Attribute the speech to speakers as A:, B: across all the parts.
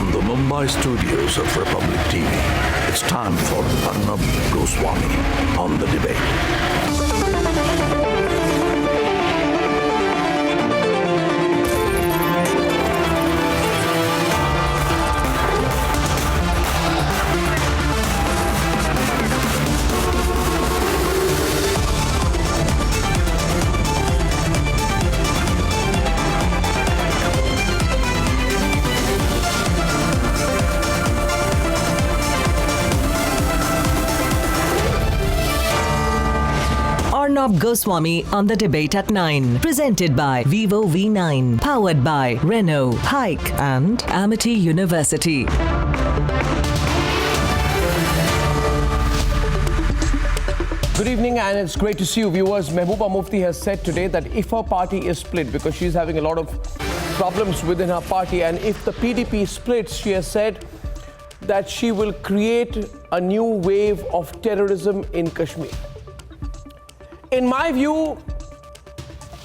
A: From the Mumbai studios of Republic TV, it's time for Arnab Goswami on The Debate.
B: Arnab Goswami on The Debate at 9. Presented by Vivo V9. Powered by Renault, Hike and Amity University.
C: Good evening, and it's great to see you, viewers. Mehbooba Mufti has said today that if her party is split, because she's having a lot of problems within her party, and if the PDP splits, she has said that she will create a new wave of terrorism in Kashmir. In my view,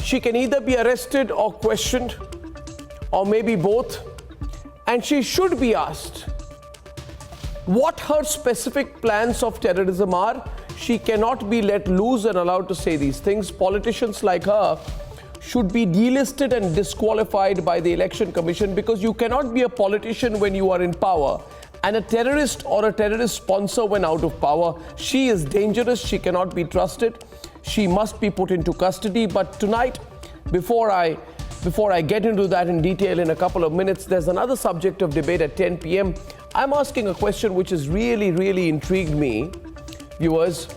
C: she can either be arrested or questioned, or maybe both, and she should be asked what her specific plans of terrorism are. She cannot be let loose and allowed to say these things. Politicians like her should be delisted and disqualified by the Election Commission, because you cannot be a politician when you are in power and a terrorist or a terrorist sponsor when out of power. She is dangerous. She cannot be trusted. She must be put into custody. But tonight, before I get into that in detail in a couple of minutes, there's another subject of debate at 10 p.m. I'm asking a question which has really intrigued me, viewers,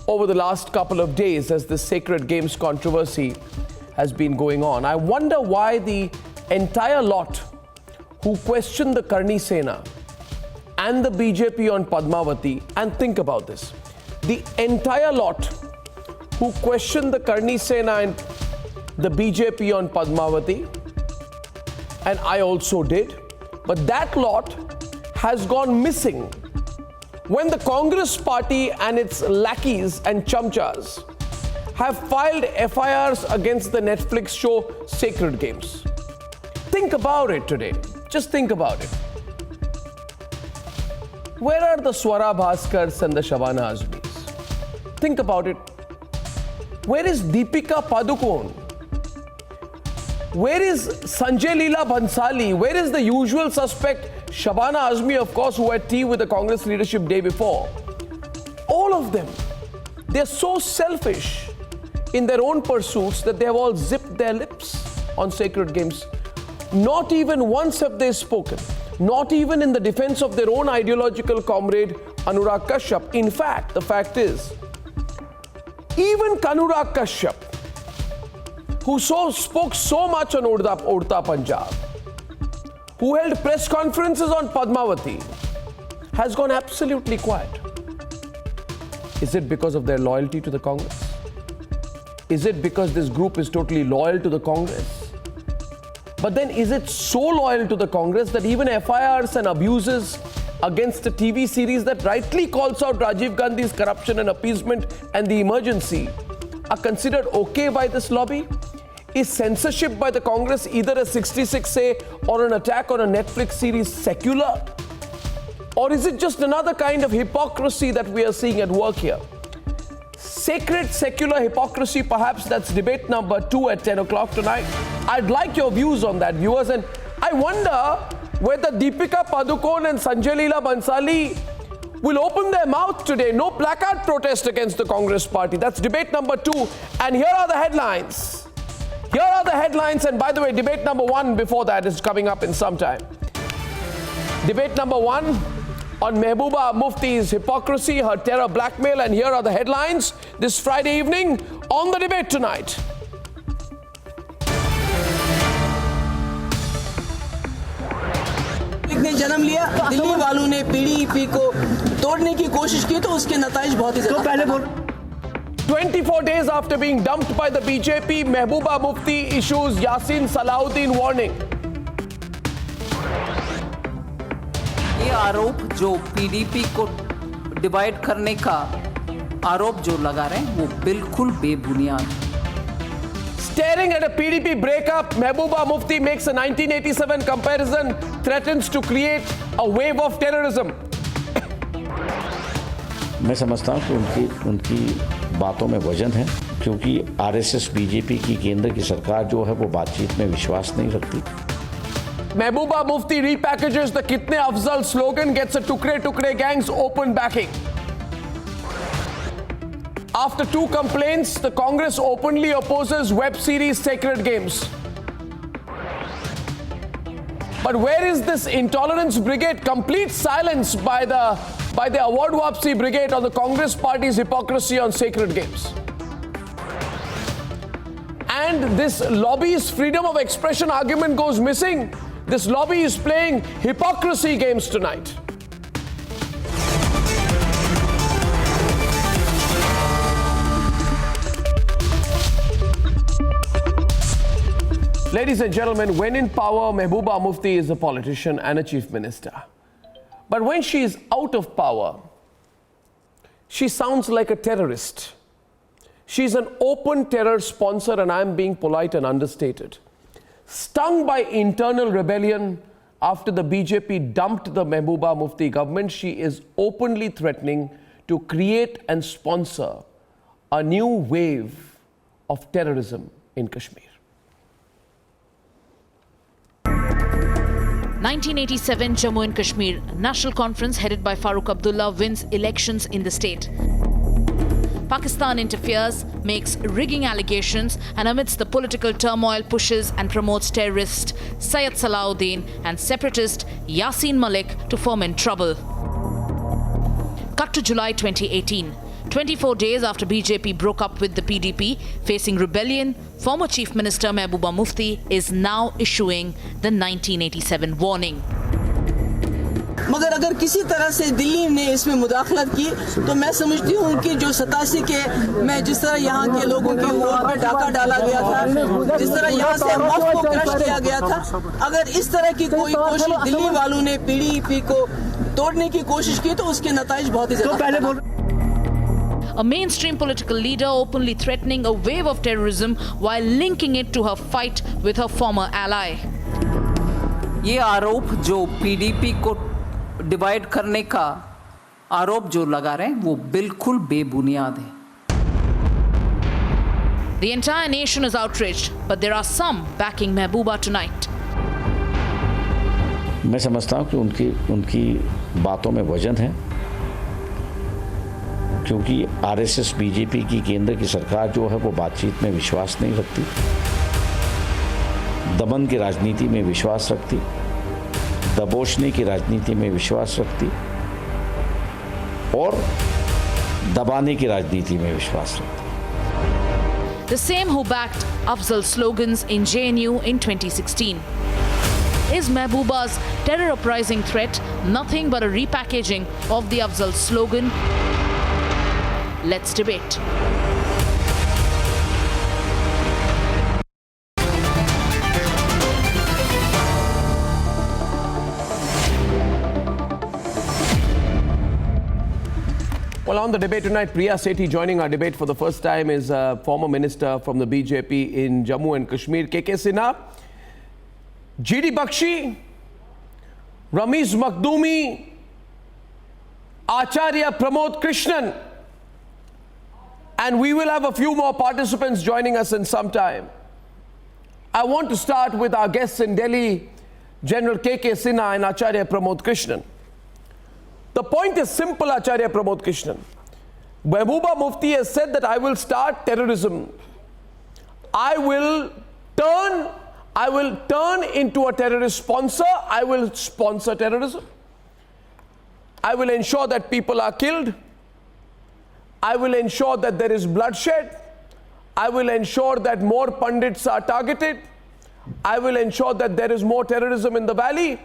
C: over the last couple of days as the Sacred Games controversy has been going on. I wonder why the entire lot who questioned the Karni Sena and the BJP on Padmavati, and think about this, the entire lot who questioned the Karni Sena and the BJP on Padmavati, and I also did, but that lot has gone missing when the Congress party and its lackeys and chamchas have filed FIRs against the Netflix show Sacred Games. Think about it today. Just think about it. Where are the Swara Bhaskars and the Shabana Azmis? Think about it. Where is Deepika Padukone? Where is Sanjay Leela Bhansali? Where is the usual suspect, Shabana Azmi, of course, who had tea with the Congress leadership day before? All of them, they're so selfish in their own pursuits that they have all zipped their lips on Sacred Games. Not even once have they spoken, not even in the defense of their own ideological comrade, Anurag Kashyap. In fact, the fact is, even Anurag Kashyap, who spoke so much on Udta Punjab, who held press conferences on Padmavati, has gone absolutely quiet. Is it because of their loyalty to the Congress? Is it because this group is totally loyal to the Congress? But then is it so loyal to the Congress that even FIRs and abuses against a TV series that rightly calls out Rajiv Gandhi's corruption and appeasement and the emergency are considered okay by this lobby? Is censorship by the Congress either a 66A or an attack on a Netflix series secular? Or is it just another kind of hypocrisy that we are seeing at work here? Sacred secular hypocrisy, perhaps. That's debate number 2 at 10 o'clock tonight. I'd like your views on that, viewers. And I wonder whether Deepika Padukone and Sanjay Leela Bhansali will open their mouth today. No placard protest against the Congress party. That's debate number 2. And here are the headlines. Here are the headlines. And by the way, debate number 1 before that is coming up in some time. Debate number 1 on Mehbooba Mufti's hypocrisy, her terror blackmail. And here are the headlines this Friday evening on The Debate tonight.
D: ने जन्म लिया, दिल्ली वालों ने PDP को तोड़ने की कोशिश की तो उसके नताइज बहुत ही ज्यादा। पहले
C: 24 days after being dumped by the BJP, Mehbooba Mufti issues Yasin Salahuddin warning.
E: ये आरोप जो पीडीपी को डिवाइड करने का आरोप जो लगा रहे हैं वो बिल्कुल बेबुनियाद।
C: Staring at a PDP breakup, Mehbooba Mufti makes a 1987 comparison, threatens to create a wave of terrorism.
F: मैं समझता हूँ कि उनकी बातों में वजन है, क्योंकि आरएसएस बीजेपी की केंद्र की सरकार जो है वो बातचीत में विश्वास नहीं रखती।
C: Mehbooba Mufti repackages the Kitne Afzal slogan, gets a Tukre Tukre gang's open backing. After 2 complaints, the Congress openly opposes web series Sacred Games. But where is this intolerance brigade? Complete silence by the award wapsi brigade on the Congress party's hypocrisy on Sacred Games. And this lobby's freedom of expression argument goes missing. This lobby is playing hypocrisy games tonight. Ladies and gentlemen, when in power, Mehbooba Mufti is a politician and a chief minister. But when she is out of power, she sounds like a terrorist. She's an open terror sponsor, and I'm being polite and understated. Stung by internal rebellion after the BJP dumped the Mehbooba Mufti government, she is openly threatening to create and sponsor a new wave of terrorism in Kashmir.
G: 1987 Jammu and Kashmir National Conference headed by Farooq Abdullah wins elections in the state. Pakistan interferes, makes rigging allegations, and amidst the political turmoil pushes and promotes terrorist Syed Salahuddin and separatist Yasin Malik to foment trouble. Cut to July 2018. 24 days after BJP broke up with the PDP, facing rebellion, former Chief Minister Mehbooba Mufti is now issuing the 1987 warning.
D: मगर अगर किसी तरह से दिल्ली ने इसमें मुदाखलत की तो मैं समझती हूँ कि जो 87 के मैं जिस तरह यहाँ के लोगों के वोट पर डाका डाला गया था, जिस तरह यहाँ से मुफ्त को क्रश किया गया था, अगर इस तरह की कोई कोशिश दिल्ली वालों ने पीडीपी को तोड़ने की कोशिश की तो उसके नताइज बहुत ही ज़्यादा।
G: A mainstream political leader openly threatening a wave of terrorism while linking it to her fight with her former ally.
E: ये आरोप जो पीडीपी को डिवाइड करने का आरोप जो लगा रहे हैं वो बिल्कुल बेबुनियाद है.
G: The entire nation is outraged, but there are some backing Mehbooba tonight.
F: मैं समझता हूँ कि उनकी बातों में वजन है, क्योंकि आरएसएस बीजेपी की केंद्र की सरकार जो है वो बातचीत में विश्वास नहीं रखती, दमन की राजनीति में विश्वास रखती, दबोचने की राजनीति में विश्वास रखती और दबाने की राजनीति में विश्वास रखती.
G: The same who backed Afzal slogans in JNU in 2016. Is Mehbooba's terror uprising threat nothing but a repackaging of the Afzal slogan? Let's debate.
C: Well, on the debate tonight, Priya Sethi joining our debate for the first time is a former minister from the BJP in Jammu and Kashmir, KK Sinha, GD Bakshi, Ramesh Makhdoumi, Acharya Pramod Krishnan, and we will have a few more participants joining us in some time. I want to start with our guests in Delhi, General KK Sinha and Acharya Pramod Krishnan. The point is simple, Acharya Pramod Krishnan. Mehbooba Mufti has said that I will start terrorism. I will turn into a terrorist sponsor. I will sponsor terrorism. I will ensure that people are killed. I will ensure that there is bloodshed. I will ensure that more pundits are targeted. I will ensure that there is more terrorism in the valley.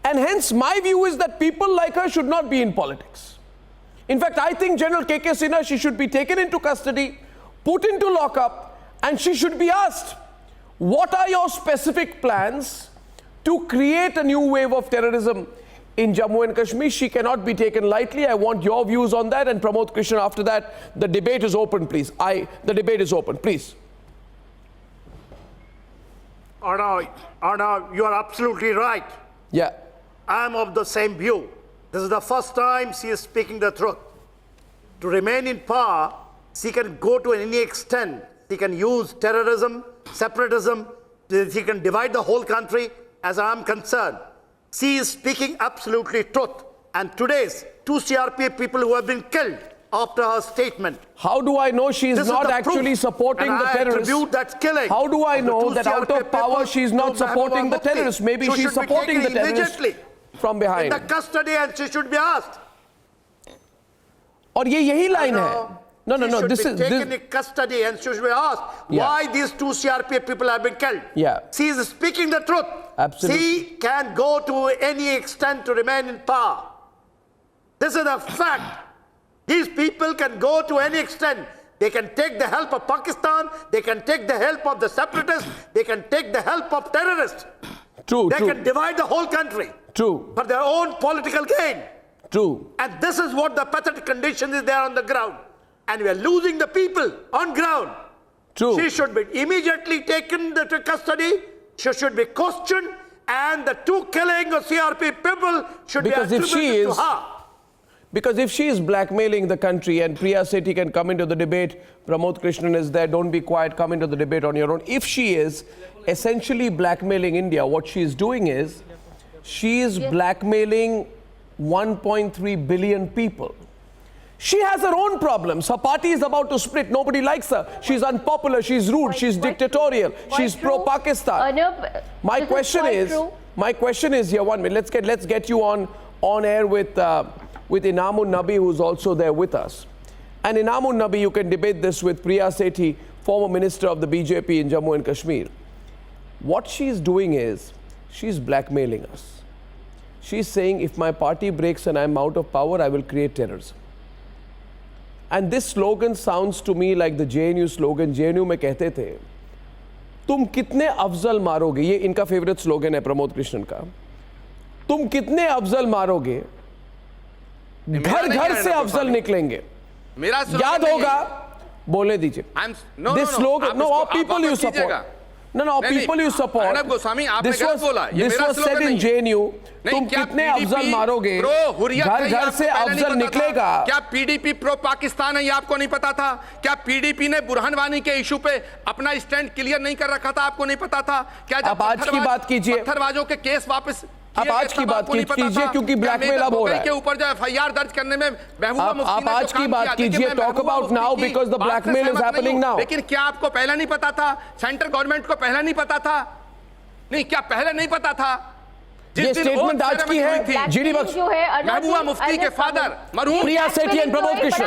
C: And hence, my view is that people like her should not be in politics. In fact, I think General KK Sinha, she should be taken into custody, put into lockup, and she should be asked, what are your specific plans to create a new wave of terrorism in Jammu and Kashmir? She cannot be taken lightly. I want your views on that. And Pramod Krishnan, after that, the debate is open, please. The debate is open, please.
H: Arnav, you are absolutely right.
C: Yeah.
H: I am of the same view. This is the first time she is speaking the truth. To remain in power, she can go to any extent. She can use terrorism, separatism. She can divide the whole country. As I am concerned, she is speaking absolutely truth. And today's 2 CRPF people who have been killed after her statement.
C: How do I know she is
H: This
C: not
H: the
C: actually
H: proof.
C: supporting
H: And
C: the
H: I
C: terrorists?
H: attribute that killing
C: How do I
H: of the
C: know
H: 2
C: that out
H: CRPF
C: of power
H: people
C: she is not
H: to Mehbooba
C: supporting the
H: Mufti?
C: terrorists? Maybe
H: She
C: she's
H: should be
C: supporting the
H: taken
C: terrorists
H: immediately
C: from
H: in
C: behind.
H: the custody and she should be asked.
C: और ये यही line है. No,
H: She should
C: this
H: be
C: is
H: taken
C: this.
H: in custody and she should be asked
C: Yeah.
H: why these 2 CRPF people have been killed.
C: Yeah.
H: She is speaking the truth.
C: Absolutely.
H: She can go to any extent to remain in power. This is a fact. These people can go to any extent. They can take the help of Pakistan. They can take the help of the separatists. They can take the help of terrorists.
C: True,
H: They
C: true,
H: can divide the whole country
C: true,
H: for their own political gain.
C: true.
H: And this is what the pathetic condition is there on the ground. And we are losing the people on ground.
C: True.
H: She should be immediately taken to custody. She should be questioned. And the 2 killing of CRP people should
C: Because
H: be
C: if she
H: attributed
C: is-
H: to her.
C: Because if she is blackmailing the country and Priya Sethi can come into the debate, Pramod Krishnan is there, don't be quiet, come into the debate on your own. If she is essentially blackmailing India, what she is doing is, she is blackmailing 1.3 billion people. She has her own problems. Her party is about to split. Nobody likes her. She's unpopular. She's rude. She's dictatorial. She's pro-Pakistan. My question is here. 1 minute. Let's get you on air with Inamun Nabi, who's also there with us. And Inamun Nabi, you can debate this with Priya Sethi, former minister of the BJP in Jammu and Kashmir. What she's doing is, she's blackmailing us. She's saying, if my party breaks and I'm out of power, I will create terrorism. And this slogan sounds to me like the JNU slogan. JNU में कहते थे, तुम कितने अफजल मारोगे, ये इनका favourite slogan है प्रमोद कृष्णन का, तुम कितने अफजल मारोगे, घर घर से अफजल निकलेंगे. याद होगा, बोले दीजिए. This slogan, no, all people you support. No, people you support. This was said in JNU. तुम कितने अफजल मारोगे, घर घर से अफजल निकलेगा.
I: क्या पीडीपी प्रो पाकिस्तान है, ये आपको नहीं पता था? क्या पीडीपी ने बुरहान वानी के इशू पे अपना स्टैंड क्लियर नहीं कर रखा था? आपको नहीं पता था? क्या जब
C: आप आज की बात कीजिए,
I: पत्थरबाजों के केस वापस
C: आप आज की बात कीजिए, क्योंकि ब्लैकमेल अब हो रहा है
I: के ऊपर जो एफआईआर दर्ज करने में महबूबा मुफ्ती
C: आप
I: ने
C: आज की बात कीजिए. Talk about now because the blackmail is happening now.
I: लेकिन क्या आपको पहले नहीं पता था? सेंट्रल गवर्नमेंट को पहले नहीं पता था? नहीं, क्या पहले नहीं पता था?
C: ये स्टेटमेंट आज की है. जीडी बख्श,
I: महबूबा मुफ्ती के फादर मरहूम
C: प्रिया सेठी एंड प्रमोद कृष्ण.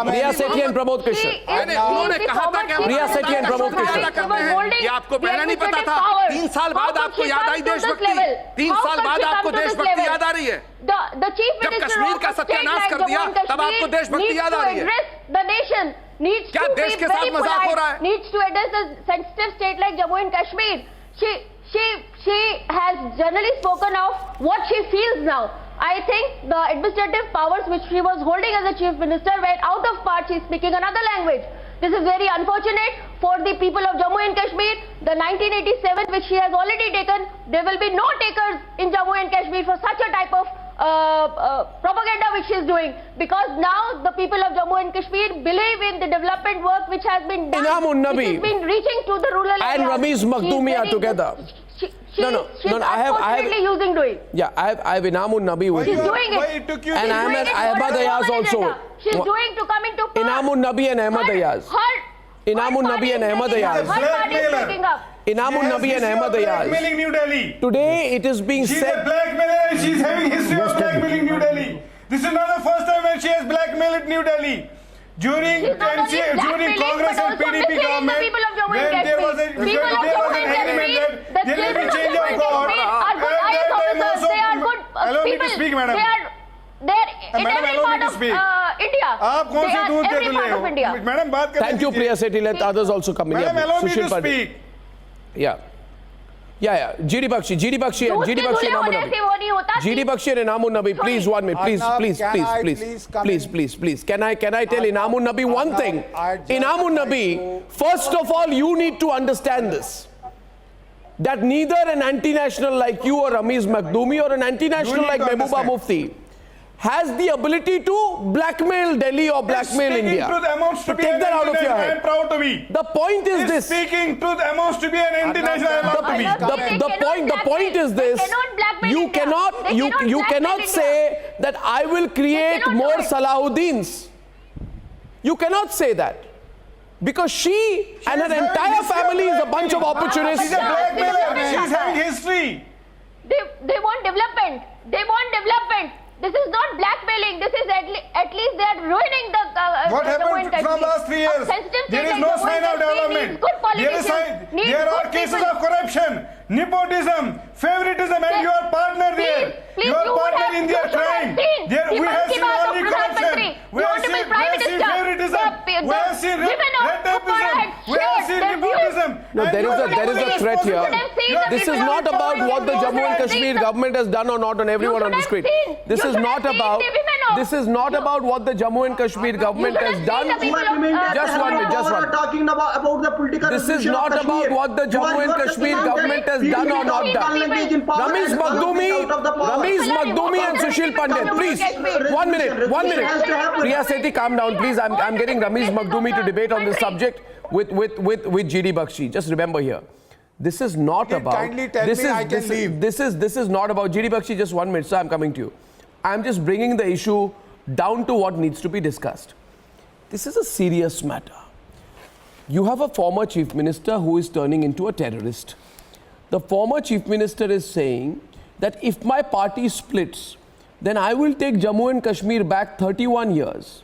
C: प्रिया सेठी एंड प्रमोद कृष्ण.
I: उन्होंने कहा था कि
C: प्रिया सेठी एंड प्रमोद कृष्ण.
I: ये आपको पहले नहीं पता था? 3 साल बाद आपको याद आई देशभक्ति? 3 साल बाद आपको देशभक्ति याद आ रही है? जब कश्मीर का सत्यानाश कर दिया, तब आपको देशभक्ति याद आ रही है? क्या देश के साथ मजाक हो रहा है?
J: Needs to address a sensitive state like Jammu and Kashmir. She has generally spoken of what she feels now. I think the administrative powers which she was holding as a chief minister were out of part. She is speaking another language. This is very unfortunate for the people of Jammu and Kashmir. The 1987 which she has already taken, there will be no takers in Jammu and Kashmir for such a type of propaganda which she is doing, because now the people of Jammu and Kashmir believe in the development work which has been done,
C: Inamun Nabi
J: which has been reaching to the rural areas.
C: And Rameez Makhdoomia together. No,
J: She's unfortunately using doing.
C: Yeah, I have Inamun Nabi with
J: She's
C: me.
J: doing it.
C: And Ahmad Ayaz also.
J: She's doing to come into power.
C: Inamun Nabi and Ahmad Ayaz. Inamun Nabi and Ahmad Ayaz.
J: Her party is breaking up.
C: Inamun Nabi and Ahmad Ayaz.
K: Blackmailing New Delhi.
C: Today it is being
K: She's
C: said.
K: a blackmailer and she's having history of blackmailing New Delhi. This is not the first time when she has blackmailed New Delhi. During Congress and PDP government, when there was an agreement that there will be change of God,
J: are good IAS officers. They are good
K: allow me
J: people.
K: to speak, madam.
J: They're in every part of India.
K: आप कौन से दूध के
J: every
K: दुल्हे
J: part of India.
K: हो? Madam बात करने
C: Thank you,
K: दीजिए.
C: Priya Sethi. Let others also come in.
K: Madam, allow me
C: Sushil
K: to
C: Pandey.
K: speak.
C: Yeah. Yeah. GD Bakshi and Enamun Nabi. GD Bakshi and Enamun Nabi, please, 1 minute. Please. Can I tell Enamun Nabi one thing? Enamun Nabi, first of all, you need to understand this. That neither an anti-national like you or Ramiz Makhdoumi or an anti-national like Mehbooba Mufti has the ability to blackmail Delhi or blackmail India.
K: Speaking truth amounts to be
C: take
K: an
C: that out of your
K: anti-national. I
C: head.
K: am proud to be.
C: The point is this.
K: Speaking truth amounts to be an anti-national. I am proud to be.
C: The point is this. You cannot say that I will create more Salahuddins. You cannot say that. Because she and her entire family is a bunch of opportunists.
K: She's a blackmailer. She's having history.
J: They want development. This is not blackmailing. This is at least they are ruining the
K: What
J: Jammu
K: happened
J: and Kashmir.
K: from last 3 years? There is no sign of development. There are cases of corruption, nepotism, favoritism, and you are partner there. You are partner in their crime. We have seen only corruption. We have seen favoritism. We have seen nepotism. We have seen nepotism.
C: No, there is a threat here. This is not about what the Jammu and Kashmir government has done or not on everyone on the screen. This is not about what the Jammu and Kashmir government has done. Just one minute.
L: Talking about the political.
C: This is not about what the Jammu and Kashmir government has done or not done. Ramiz Makhdoumi and Sushil Pandit, please. 1 minute. Priya Sethi, calm down, please. I'm getting Ramiz Makhdoumi to debate on this subject with GD Bakshi. Just remember here. This is not about.
L: Kindly tell me I can leave.
C: This is not about GD Bakshi. Just 1 minute, sir. I'm coming to you. I'm just bringing the issue down to what needs to be discussed. This is a serious matter. You have a former chief minister who is turning into a terrorist. The former chief minister is saying that if my party splits, then I will take Jammu and Kashmir back 31 years.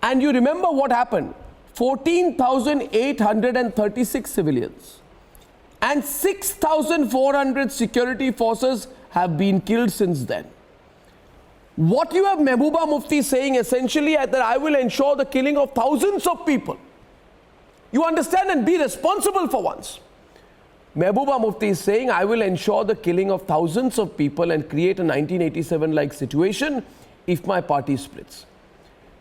C: And you remember what happened? 14,836 civilians and 6,400 security forces have been killed since then. What you have Mehbooba Mufti saying essentially is that I will ensure the killing of thousands of people. You understand, and be responsible for once. Mehbooba Mufti is saying I will ensure the killing of thousands of people and create a 1987-like situation if my party splits.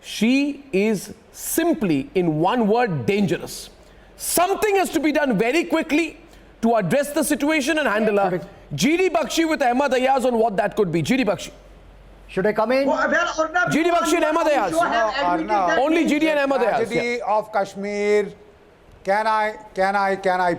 C: She is simply, in one word, dangerous. Something has to be done very quickly to address the situation and handle her. GD Bakshi with Ahmad Ayaz on what that could be. GD Bakshi.
L: Should I come in?
C: GD Bakshi and Ahmad Ayaz. Only GD and Ahmad Ayaz.
M: Tragedy of Kashmir. Can I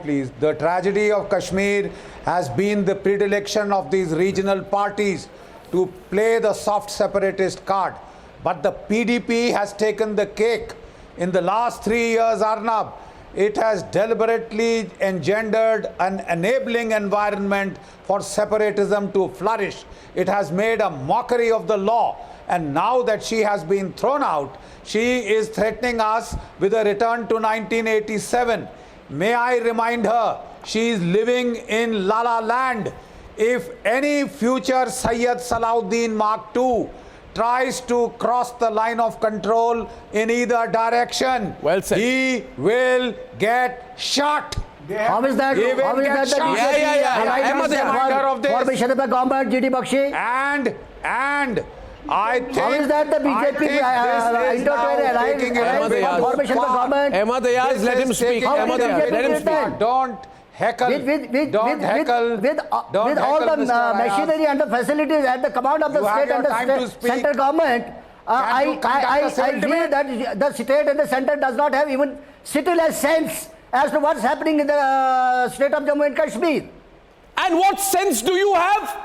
M: please? The tragedy of Kashmir has been the predilection of these regional parties to play the soft separatist card. But the PDP has taken the cake. In the last 3 years, Arnab, it has deliberately engendered an enabling environment for separatism to flourish. It has made a mockery of the law. And now that she has been thrown out, she is threatening us with a return to 1987. May I remind her, she is living in La La Land. If any future Sayyid Salahuddin Mark II tries to cross the line of control in either direction,
C: well said,
M: he will get shot.
L: How is that? How is that the BJP formation of the government, GD Bakshi?
M: And I think
L: how is that the BJP formation of the government?
C: Ahmad Ayaz, let him speak. Ahmad Ayaz, let him speak.
M: Don't heckle.
L: With all the machinery and the facilities at the command of the state and the central government, I feel that the state and the center does not have even cityless sense as to what's happening in the state of Jammu and Kashmir.
C: And what sense do you have?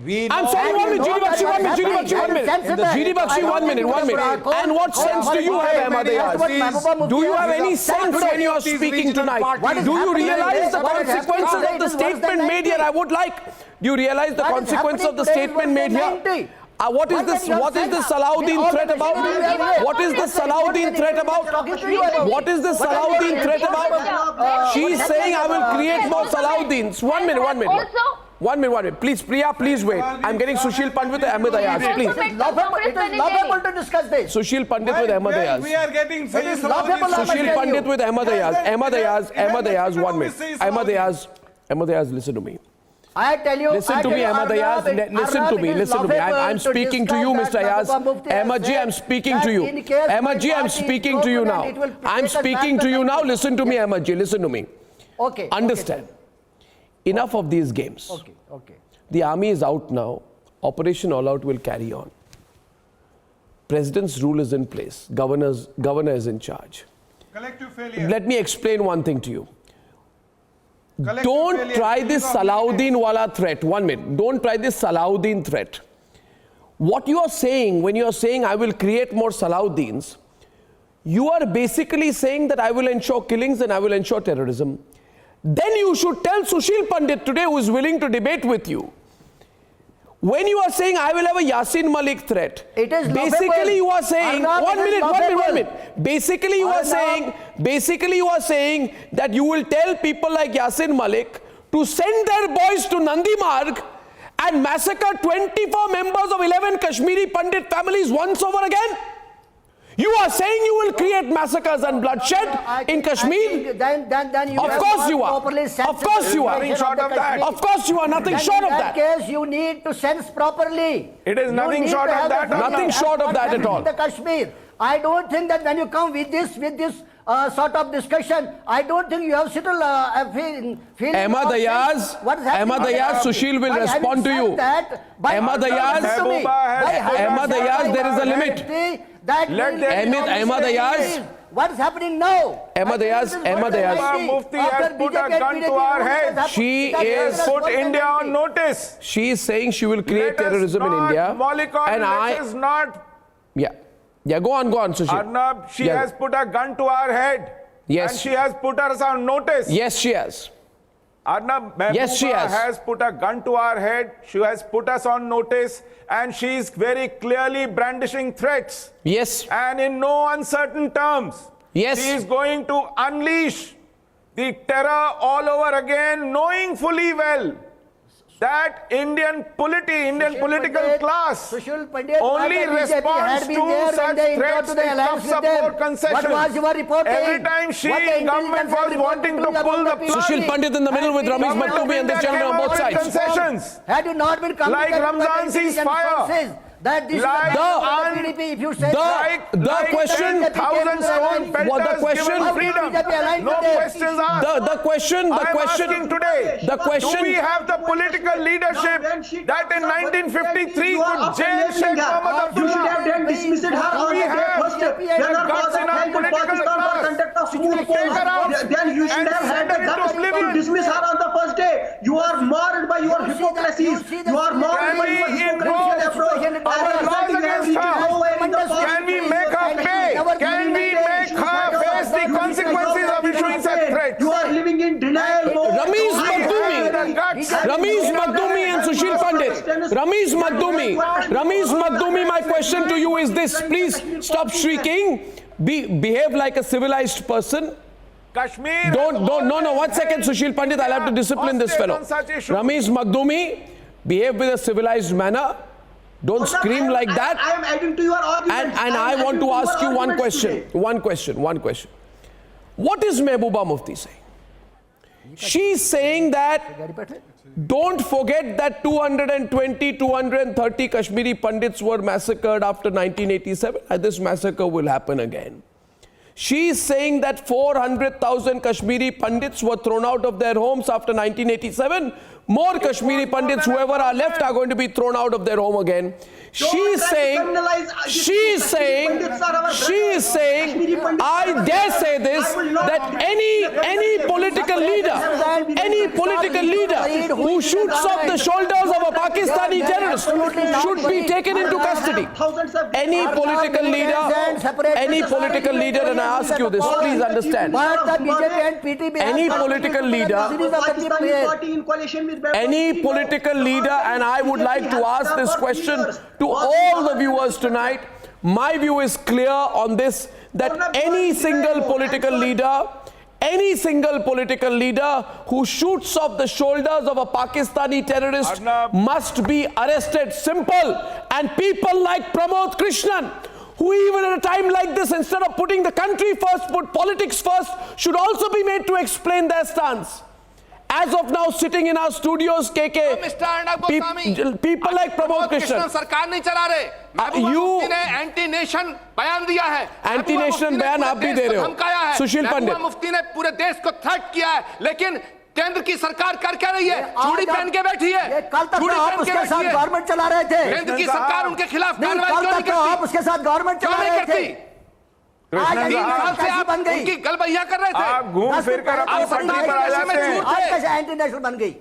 C: I'm sorry, 1 minute, GD Bakshi, 1 minute, GD Bakshi, 1 minute. And what sense do you have, Ahmad Ayaz? Do you have any sense when you are speaking tonight? Do you realize the consequences of the statement made here? I would like, do you realize the consequence of the statement made here? What is this Salahuddin threat about? What is the Salahuddin threat about? What is the Salahuddin threat about? She is saying I will create more Salahuddins. 1 minute. 1 minute. Please, Priya, please wait. I'm getting Sushil Pandit with Ahmad Ayaz, please.
L: It is laughable to discuss this.
C: Sushil Pandit with Ahmad Ayaz.
K: We are getting
C: Sushil Pandit with Ahmad Ayaz. Ahmad Ayaz, 1 minute. Ahmad Ayaz, Ahmed Ayaz, listen to me.
L: I tell you,
C: Listen to me, Ahmed Ayaz. Listen to me. Listen to me. I'm speaking to you, Mr. Ayaz. Ahmed Ji, I'm speaking to you. Ahmed Ji, I'm speaking to you now. I'm speaking to you now. Listen to me, Ahmed Ji. Listen to me.
L: Okay.
C: Understand. Enough of these games.
L: Okay. Okay.
C: The army is out now. Operation All Out will carry on. President's rule is in place. Governor is in charge.
K: Collective failure.
C: Let me explain one thing to you.
K: Collective
C: Don't
K: failure.
C: try this Salahuddin wala threat. 1 minute. Don't try this Salahuddin threat. What you are saying when you are saying I will create more Salahuddins, you are basically saying that I will ensure killings and I will ensure terrorism. Then you should tell Sushil Pandit today, who is willing to debate with you. When you are saying I will have a Yasin Malik threat,
L: it is
C: basically you are saying one minute. Basically you are saying that you will tell people like Yasin Malik to send their boys to Nandi Marg and massacre 24 members of 11 Kashmiri Pandit families once over again. You are saying you will create massacres and bloodshed in Kashmir?
L: Then you
C: of
L: have
C: course
L: not
C: you are.
L: properly
C: Of course you are.
L: Nothing short of that.
C: Of course you are. Nothing short of that.
L: In that case, you need to sense properly.
K: It is nothing short of that.
C: Nothing short of that at all.
L: The Kashmir. I don't think that when you come with this sort of discussion, I don't think you have settled feeling.
C: Ahmed Ayaz, Sushil will respond to you. Ahmed Ayaz, there is a limit. Ahmed Ayaz.
L: What is happening now?
C: Ahmed Ayaz.
K: Mufti has put a gun to our head.
C: She is
K: put India on notice.
C: She is saying she will create terrorism in India. Yeah, go on, Sushil.
K: Arnab, she has put a gun to our head.
C: Yes.
K: And she has put us on notice.
C: Yes, she has.
K: Arnab,
C: Yes, she
K: has put a gun to our head. She has put us on notice. And she is very clearly brandishing threats.
C: Yes.
K: And in no uncertain terms.
C: Yes.
K: She is going to unleash the terror all over again, knowing fully well that Indian political class only responds to such threats in tough support concessions.
L: What was your report?
K: Every time government was wanting to pull the plug.
C: Sushil Pandit in the middle with Ramesh Makhloubi and this gentleman on both sides.
K: Concessions.
L: Had you not been
K: Like Ramzan ceasefire.
L: That this
K: like
L: is the PDP, if you say
C: the question,
K: 1,000 stone pelters given freedom. No questions asked.
C: The question,
K: asking today, do we have the political leadership that in 1953 could jail Sheikh Mohammed Abdullah?
N: You should have then dismissed her on the day first.
K: The guts in our political class to take her out
N: then you should have had the guts to dismiss her on the first day. You are marred by your hypocrisies. You are marred by your hypocritical approach.
K: Can we make her pay? Can we make her face the consequences of issuing such threats?
N: You are living in denial mode.
C: Ramesh Makhloubi and Sushil Pandit. Ramesh Makhloubi, my question to you is this. Please stop shrieking. Behave like a civilized person.
K: Kashmir.
C: No, 1 second, Sushil Pandit. I'll have to discipline this fellow. Ramesh Makhloubi, behave with a civilized manner. Don't scream like that.
N: I am adding to your argument.
C: And I want to ask you one question. One question. What is Mehbooba Mufti saying? She's saying that don't forget that 230 Kashmiri Pandits were massacred after 1987. And this massacre will happen again. She's saying that 400,000 Kashmiri Pandits were thrown out of their homes after 1987. More Kashmiri Pandits, whoever are left, are going to be thrown out of their home again. She's saying, I dare say this, that any political leader who shoots off the shoulders of a Pakistani terrorist should be taken into custody. Any political leader, and I ask you this, please understand. Any political leader, and I would like to ask this question to all the viewers tonight. My view is clear on this, that any single political leader who shoots off the shoulders of a Pakistani terrorist must be arrested. Simple. And people like Pramod Krishnan, who even at a time like this, instead of putting the country first, put politics first, should also be made to explain their stance. As of now, sitting in our studios, KK, people like Pramod Krishnan.
O: सरकार नहीं चला रहे.
C: You
O: ने anti nation बयान दिया है.
C: Anti nation बयान आप भी दे रहे हो. सुशील पंडित.
O: मुफ्ती ने पूरे देश को थ्रेट किया है, लेकिन केंद्र की सरकार कर क्या रही है? चूड़ी पहन के बैठी है.
L: कल तक आप उसके साथ गवर्नमेंट चला रहे थे.
O: केंद्र की सरकार उनके खिलाफ कार्रवाई क्यों नहीं करती?
L: आप उसके साथ गवर्नमेंट चला रहे थे.
O: 3 साल से आप उनकी गलबैया कर रहे थे.
P: आप घूम फिर कर अपनी पटरी पर आ जाते हैं.
L: आज कैसे एंटी नेशनल बन गई?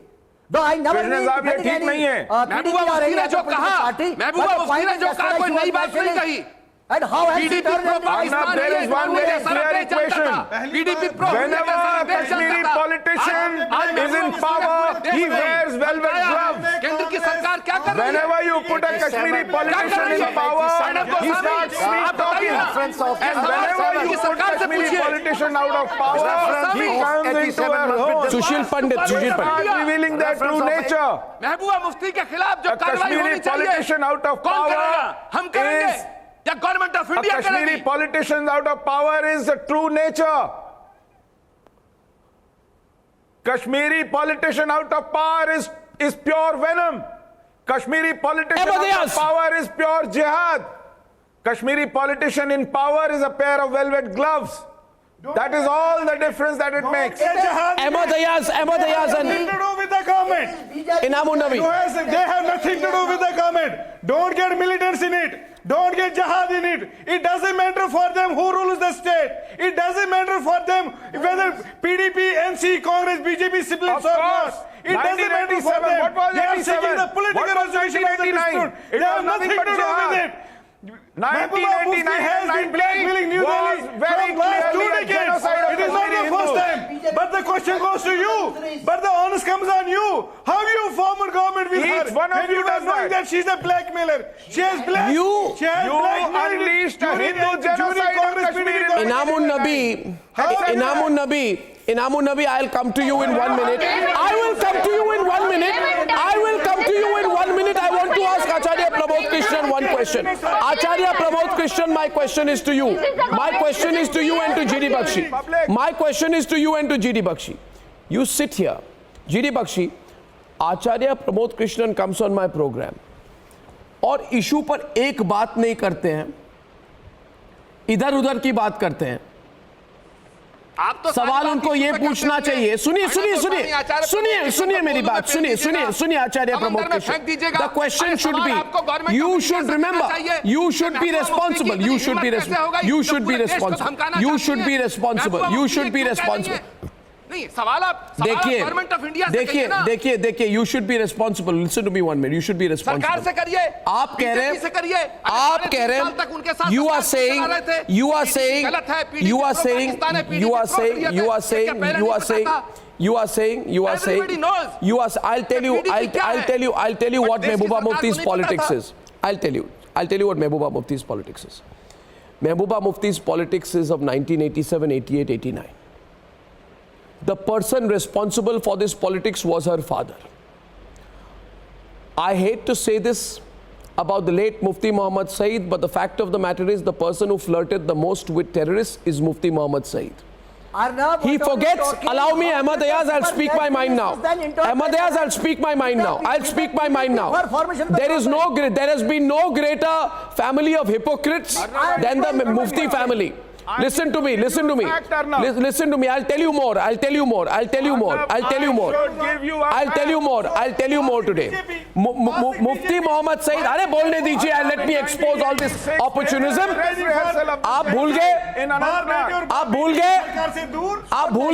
L: दो आई नेवर
P: ये ठीक नहीं है.
O: महबूबा मुफ्ती ने जो कहा, महबूबा मुफ्ती ने जो कहा, कोई नई बात नहीं कही.
L: And how has
O: PDP pro Pakistan
P: there is one very clear equation.
O: PDP pro
P: Whenever a Kashmiri politician is in power, he wears velvet gloves.
O: केंद्र की सरकार क्या कर रही है?
P: Whenever you put a Kashmiri politician in power, he starts sweet talking. And whenever you put a Kashmiri politician out of power, he comes into our home.
C: Sushil Pandit, Sushil Pandit.
P: Revealing their true nature.
O: Mehbooba Mufti के खिलाफ जो
P: A
O: कार्रवाई होनी
P: Kashmiri
O: चाहिए,
P: politician out of
O: कौन करेगा?
P: power
O: हम करेंगे या government of
P: A
O: India
P: Kashmiri
O: करेगी?
P: politician out of power is the true nature. Kashmiri politician out of power is pure venom. Kashmiri politician out of power is pure jihad. Kashmiri politician in power is a pair of velvet gloves. That is all the difference that it makes.
C: Ahmad Ayaz and
K: Nothing to do with the government.
C: Inamun Nabi.
K: They have nothing to do with the government. Don't get militants in it. Don't get jihad in it. It doesn't matter for them who rules the state. It doesn't matter for them whether PDP, NC, Congress, BJP splits or not. It doesn't matter for them.
P: What was
K: They are seeking the political resolution of the dispute. They have nothing to do with it.
P: 1989
K: has been blackmailing New Delhi from last 2 decades. It is not the first time. But the question goes to you. But the onus comes on you. How you form a government with her?
P: Each one of you does
K: knowing that she's a blackmailer. She has
C: You
P: unleashed a Hindu genocide on Kashmir.
C: Inamun Nabi, I'll come to you in 1 minute. I will come to you in 1 minute. I will come to you in 1 minute. I want to ask Acharya Pramod Krishnan one question. Acharya Pramod Krishnan, my question is to you. My question is to you and to GD Bakshi. My question is to you and to GD Bakshi. You sit here. GD Bakshi, Acharya Pramod Krishnan comes on my program. और issue पर एक बात नहीं करते हैं, इधर उधर की बात करते हैं. सवाल उनको ये पूछना चाहिए. सुनिए मेरी बात. सुनिए Acharya Pramod Krishna. The question should be, you should remember, you should be responsible. You should be responsible. You should be responsible. You should be responsible. You should be responsible.
O: नहीं, सवाल गवर्नमेंट ऑफ इंडिया से कहिए ना.
C: देखिए, you should be responsible. Listen to me 1 minute. You should be responsible.
O: सरकार से करिए.
C: आप कह रहे हैं, you are saying, I'll tell you what Mehbooba Mufti's politics is. I'll tell you what Mehbooba Mufti's politics is. Mehbooba Mufti's politics is of 1987, 88, 89. The person responsible for this politics was her father. I hate to say this about the late Mufti Muhammad Saeed, but the fact of the matter is the person who flirted the most with terrorists is Mufti Muhammad Saeed. He forgets. Allow me, Ahmad Ayaz, I'll speak my mind now. Ahmad Ayaz, I'll speak my mind now. There has been no greater family of hypocrites than the Mufti family. Listen to me. I'll tell you more today. Mufti Muhammad Saeed, अरे बोलने दीजिए, and let me expose all this opportunism. आप भूल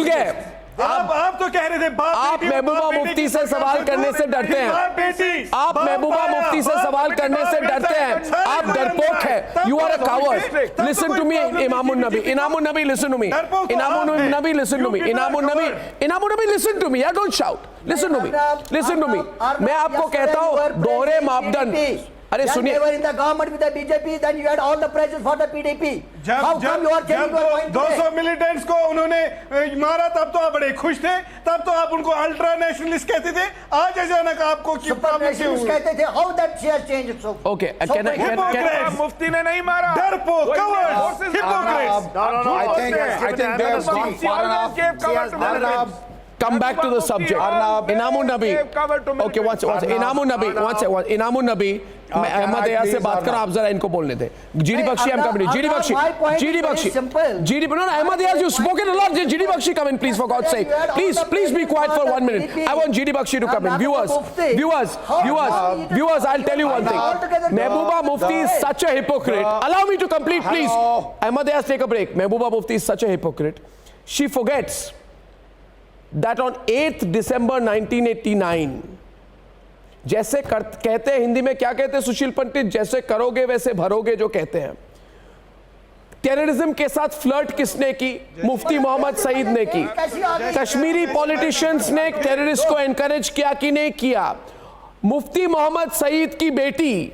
C: गए.
K: आप तो कह रहे थे
C: आप महबूबा मुफ्ती से सवाल करने से डरते हैं. आप महबूबा मुफ्ती से सवाल करने से डरते हैं. आप डरपोक है. You are a coward. Listen to me, Imamun Nabi, listen to me. Imamun Nabi, listen to me. Yeah, don't shout. Listen to me. मैं आपको कहता हूँ दोहरे मापदंड. अरे सुनिए.
L: When they were in the government with the BJP, then you had all the praises for the PDP. How come you are changing your mind today?
K: 200 militants को उन्होंने मारा, तब तो आप बड़े खुश थे. तब तो आप उनको अल्ट्रा नेशनलिस्ट कहते थे. आज अचानक आपको
L: सुपर नेशनलिस्ट कहते थे. How that she has changed so?
C: Okay, can
P: मुफ्ती ने नहीं मारा.
K: डरपोक, cowards, hypocrites.
M: I think they have gone far enough.
C: come back to the subject. Inamun Nabi. Okay, one second. Inamun Nabi. One second. Inamun Nabi. मैं अहमद यार से बात कर, आप जरा इनको बोलने थे. GD Bakshi, I'm coming. GD Bakshi. GD Bakshi. GD, no, Ahmad Yar, you've spoken a lot. GD Bakshi, come in, please, for God's sake. Please be quiet for 1 minute. I want GD Bakshi to come in. Viewers, I'll tell you one thing. Mehbooba Mufti is such a hypocrite. Allow me to complete, please. Ahmad Yar, take a break. Mehbooba Mufti is such a hypocrite. She forgets that on 8th December 1989, जैसे कहते हैं हिंदी में, क्या कहते हैं सुशील पंडित, जैसे करोगे वैसे भरोगे, जो कहते हैं. टेररिज्म के साथ फ्लर्ट किसने की? मुफ्ती मोहम्मद सईद ने की. कश्मीरी पॉलिटिशियंस ने टेररिस्ट को एनकरेज किया कि नहीं किया? मुफ्ती मोहम्मद सईद की बेटी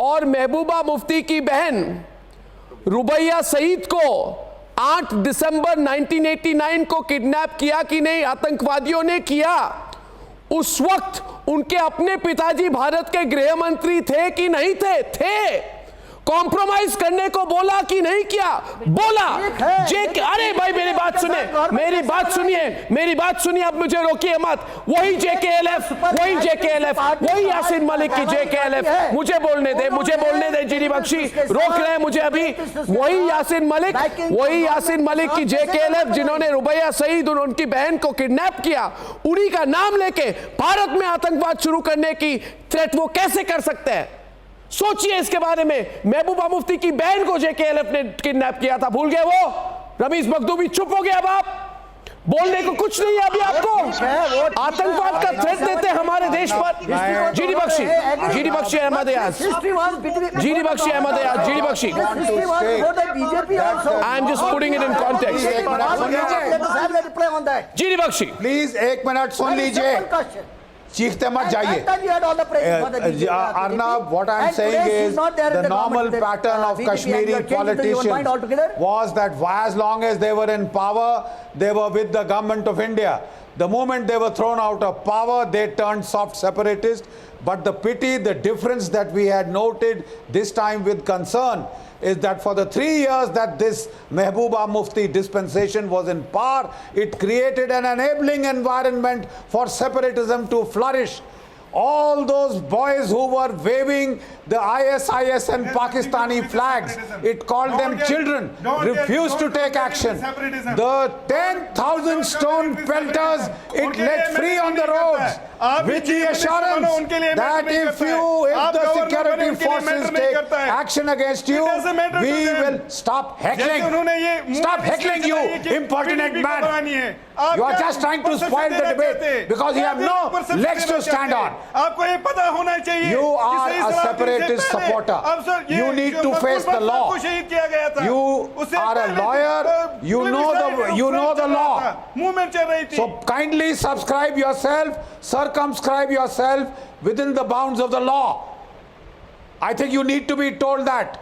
C: और महबूबा मुफ्ती की बहन रुबैया सईद को 8 दिसंबर 1989 को किडनैप किया कि नहीं? आतंकवादियों ने किया. उस वक्त उनके अपने पिताजी भारत के गृह मंत्री थे कि नहीं थे? थे. कॉम्प्रोमाइज करने को बोला कि नहीं किया? बोला. अरे भाई मेरी बात सुनिए, अब मुझे रोकिए मत. वही JKLF, वही यासीन मलिक की JKLF. मुझे बोलने दे जीडी बख्शी, रोक रहे हैं मुझे अभी. वही यासीन मलिक की JKLF जिन्होंने रुबैया सईद और उनकी बहन को किडनैप किया, उन्हीं का नाम लेके भारत में आतंकवाद शुरू करने की थ्रेट वो कैसे कर सकते हैं? सोचिए इसके बारे में. महबूबा मुफ्ती की बहन को JKLF ने किडनैप किया था, भूल गए वो? रमीज मखदूमी, चुप हो गए अब आप? बोलने को कुछ नहीं है अभी आपको? आतंकवाद का थ्रेट देते हैं हमारे देश पर. GD Bakshi, Ahmad Yaz, I am just putting it in context. GD Bakshi,
M: please 1 minute सुन लीजिए, चीखते मत जाइए. Arnab, what I am saying is the normal pattern of Kashmiri politicians was that as long as they were in power, they were with the government of India. The moment they were thrown out of power, they turned soft separatist. But the pity, the difference that we had noted this time with concern is that for the 3 years that this Mehbooba Mufti dispensation was in power, it created an enabling environment for separatism to flourish. All those boys who were waving the ISIS and Pakistani flags, it called them children, refused to take action. The 10,000 stone pelters, it let free on the roads with the assurance that if the security forces take action against you, we will stop heckling. Stop heckling, you impertinent man. You are just trying to spoil the debate because you have no legs to stand on. You are a separatist supporter. You need to face the law. You are a lawyer. You know the law. So kindly subscribe yourself, circumscribe yourself within the bounds of the law. I think you need to be told that.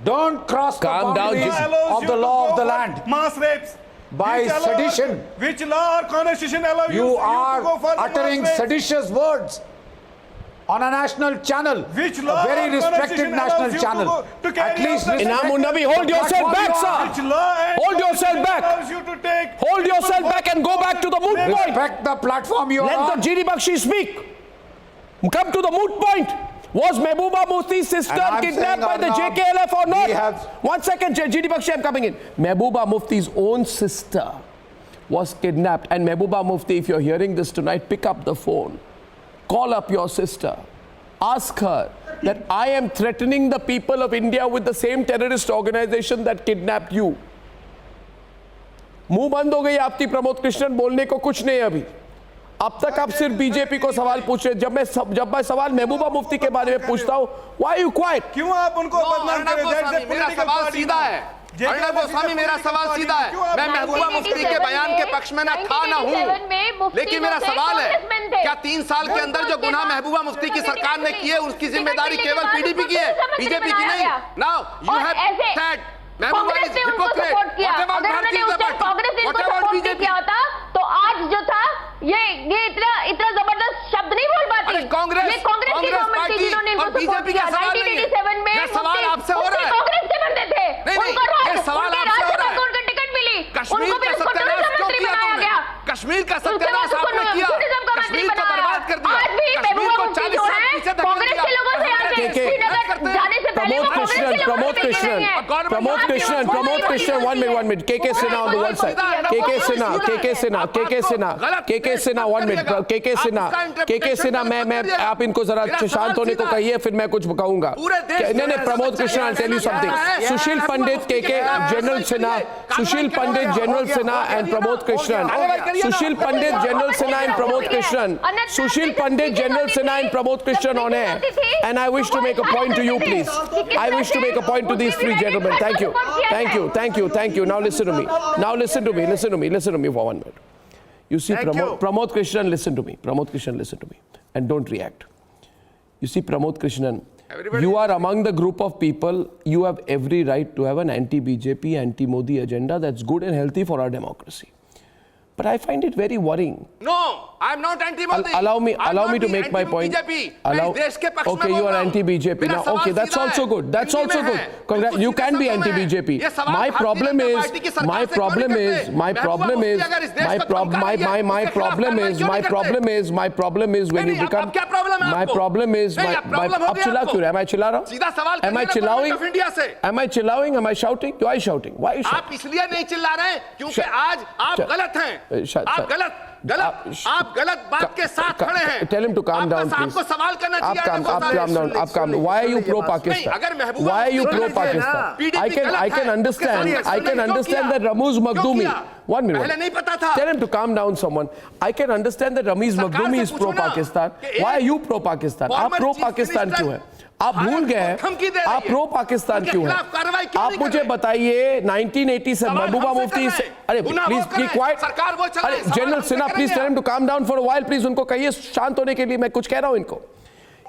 M: Don't cross the boundaries of the law of the land.
K: Mass rapes.
M: By sedition.
K: Which law or constitution allow
M: you are uttering seditious words on a national channel,
K: which law
M: a very respected national channel.
K: At least
C: Inamun Nabi, hold yourself back, sir. Hold yourself back. Hold yourself back and go back to the moot point.
M: Respect the platform you are on.
C: Let the GD Bakshi speak. Come to the moot point. Was Mehbooba Mufti's sister kidnapped by the JKLF or not? 1 second, GD Bakshi, I'm coming in. Mehbooba Mufti's own sister was kidnapped. And Mehbooba Mufti, if you're hearing this tonight, pick up the phone. Call up your sister. Ask her that I am threatening the people of India with the same terrorist organization that kidnapped you. मुंह बंद हो गई आपकी प्रमोद कृष्णन, बोलने को कुछ नहीं अभी. अब तक आप सिर्फ बीजेपी को सवाल पूछ रहे. जब मैं सवाल महबूबा मुफ्ती के बारे में पूछता हूँ, why you quiet?
K: क्यों आप उनको बदनाम कर रहे हैं?
O: मेरा सवाल सीधा है. अर्नब गोस्वामी, मेरा सवाल सीधा है. मैं महबूबा मुफ्ती के बयान के पक्ष में ना था ना हूँ, लेकिन मेरा सवाल है, क्या 3 साल के अंदर जो गुनाह महबूबा मुफ्ती की सरकार ने किए, उसकी जिम्मेदारी केवल पीडीपी की है, बीजेपी की नहीं? Now you have said Mehbooba is hypocrite. What about Bharatiya Janata party? What about BJP?
J: तो आज जो था ये इतना जबरदस्त शब्द नहीं बोल पाती.
O: कांग्रेस
J: की गवर्नमेंट थी जिन्होंने इनको सपोर्ट किया. 1987 में
O: सवाल आपसे हो रहा है.
J: कांग्रेस के बनते थे.
O: नहीं, ये सवाल आपसे हो रहा है.
J: उनको टिकट मिली.
O: कश्मीर का सत्यानाश क्यों किया तुमने? कश्मीर का सत्यानाश आपने किया, कश्मीर को बर्बाद कर दिया, कश्मीर को 40 साल पीछे धकेल दिया।
C: Pramod Krishnan, 1 minute. KK Sinha on the one side. KK Sinha, 1 minute. KK Sinha, मैं आप इनको जरा शांत होने को कहिए, फिर मैं कुछ कहूंगा। नहीं, Pramod Krishnan, I'll tell you something. Sushil Pandit, KK, General Sinha, Sushil Pandit, General Sinha and Pramod Krishnan. Sushil Pandit, General Sinha and Pramod Krishnan. Sushil Pandit, General Sinha and Pramod Krishnan on air. And I wish to make a point to you, please. I wish to make a point to these three gentlemen. Thank you. Now listen to me. Listen to me for 1 minute. You see, Pramod Krishnan, listen to me. And don't react. You see, Pramod Krishnan, you are among the group of people, you have every right to have an anti-BJP, anti-Modi agenda that's good and healthy for our democracy. But I find it very worrying.
O: No, I'm not anti-Modi.
C: Allow me to make my point. Okay, you are anti-BJP now. Okay, that's also good. You can be anti-BJP. My problem is when you become. Am I chilling? Am I shouting? Do I shouting? Why are you shouting?
O: आप इसलिए नहीं चिल्ला रहे हैं क्योंकि आज आप गलत हैं। आप गलत बात के साथ खड़े हैं।
C: Tell him to calm down, please.
O: आपको सवाल करना चाहिए।
C: आप calm down. Why are you pro-Pakistan? I can understand that Ramuz Makhdoumi. 1 minute.
O: पहले नहीं पता था।
C: Tell him to calm down, someone. I can understand that Ramuz Makhdoumi is pro-Pakistan. Why are you pro-Pakistan? आप pro-Pakistan क्यों हैं? आप भूल गए हैं आप प्रो पाकिस्तान क्यों हैं? आप मुझे बताइए 1987 महबूबा मुफ्ती अरे प्लीज बी क्वाइट अरे general Sinha please tell him to calm down for a while please उनको कहिए शांत होने के लिए मैं कुछ कह रहा हूं इनको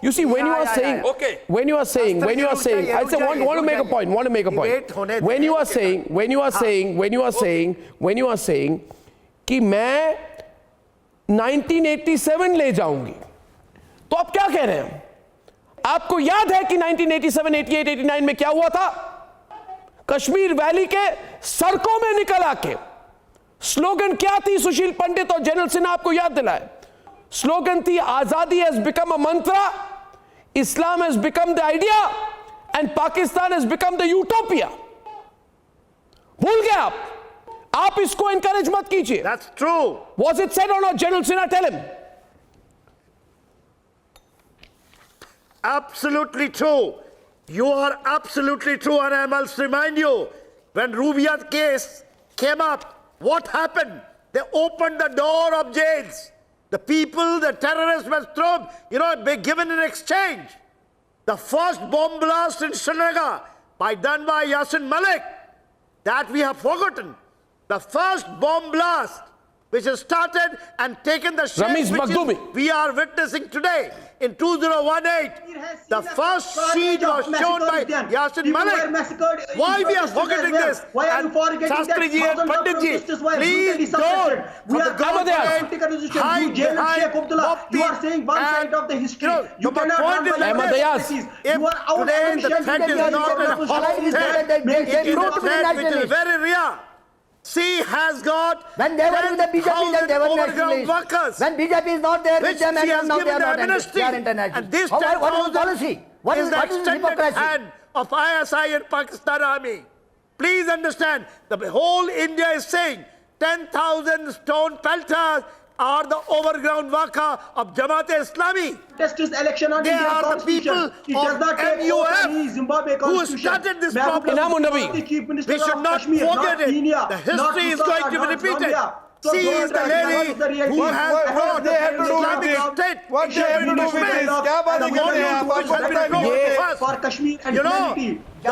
C: You see, when you are saying, I say want to make a point. When you are saying कि मैं 1987 ले जाऊंगी, तो आप क्या कह रहे हैं? आपको याद है कि 1987, 88, 89 में क्या हुआ था? कश्मीर वैली के सड़कों में निकल आके स्लोगन क्या थी? सुशील पंडित और जनरल सिन्हा आपको याद दिलाए। स्लोगन थी आजादी has become a mantra, Islam has become the idea and Pakistan has become the utopia. भूल गए आप इसको encourage मत कीजिए।
H: That's true.
C: Was it said or not? General Sinha, tell him.
H: Absolutely true. You are absolutely true, and I must remind you, when Rubia's case came up, what happened? They opened the door of jails. The people, the terrorists were thrown, be given in exchange. The first bomb blast in Srinagar done by Yasin Malik, that we have forgotten. The first bomb blast which has started and taken the shape which we are witnessing today. In 2018, the first siege was shown by Yasin Malik. Why we are forgetting this?
N: Why are you forgetting that?
H: Shastri and Pandit ji, please don't.
N: We are hide behind
H: Mufti.
N: You are saying one side of the history. You cannot
H: point is like this. If today the threat is not a hot threat, it is a threat which is very real. Sea has got
L: when they were with the BJP, then they were
H: overground workers.
L: When BJP is not there with them,
H: she has
L: now
H: given
L: they are
H: the amnesty.
L: They are international.
H: And this
L: what is the policy? What is
H: the extended
L: hypocrisy?
H: hand of ISI and Pakistan Army. Please understand, the whole India is saying 10,000 stone pelters are the overground waka of Jamaat-e-Islami.
N: Test this election on
H: they
N: Indian
H: are
N: constitution.
H: the people
N: It does not take
H: MUF
N: Zimbabwe
H: who started this problem. We should not forget it. The history is going to be repeated. She is the lady who has brought the Islamic State.
P: What they have to do with this? क्या बात कर रहे हैं आप?
N: For Kashmir and
H: humanity. The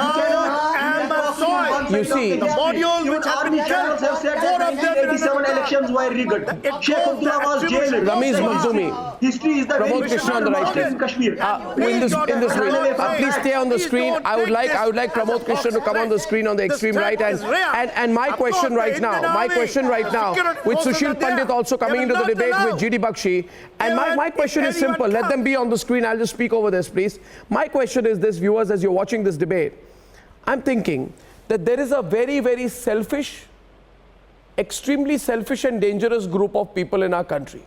C: see,
H: the module which has been killed, 4 of them
N: 87 elections were rigged. Sheikh Abdullah was jailed.
C: Ramuz Makhdoumi.
N: History is the
C: Pramod Krishnan on the right
N: in Kashmir.
C: In this way, please stay on the screen. I would like Pramod Krishnan to come on the screen on the extreme right, and my question right now, with Sushil Pandit also coming into the debate with GD Bakshi, and my question is simple. Let them be on the screen. I'll just speak over this, please. My question is this, viewers, as you're watching this debate, I'm thinking that there is a very, very selfish extremely selfish and dangerous group of people in our country.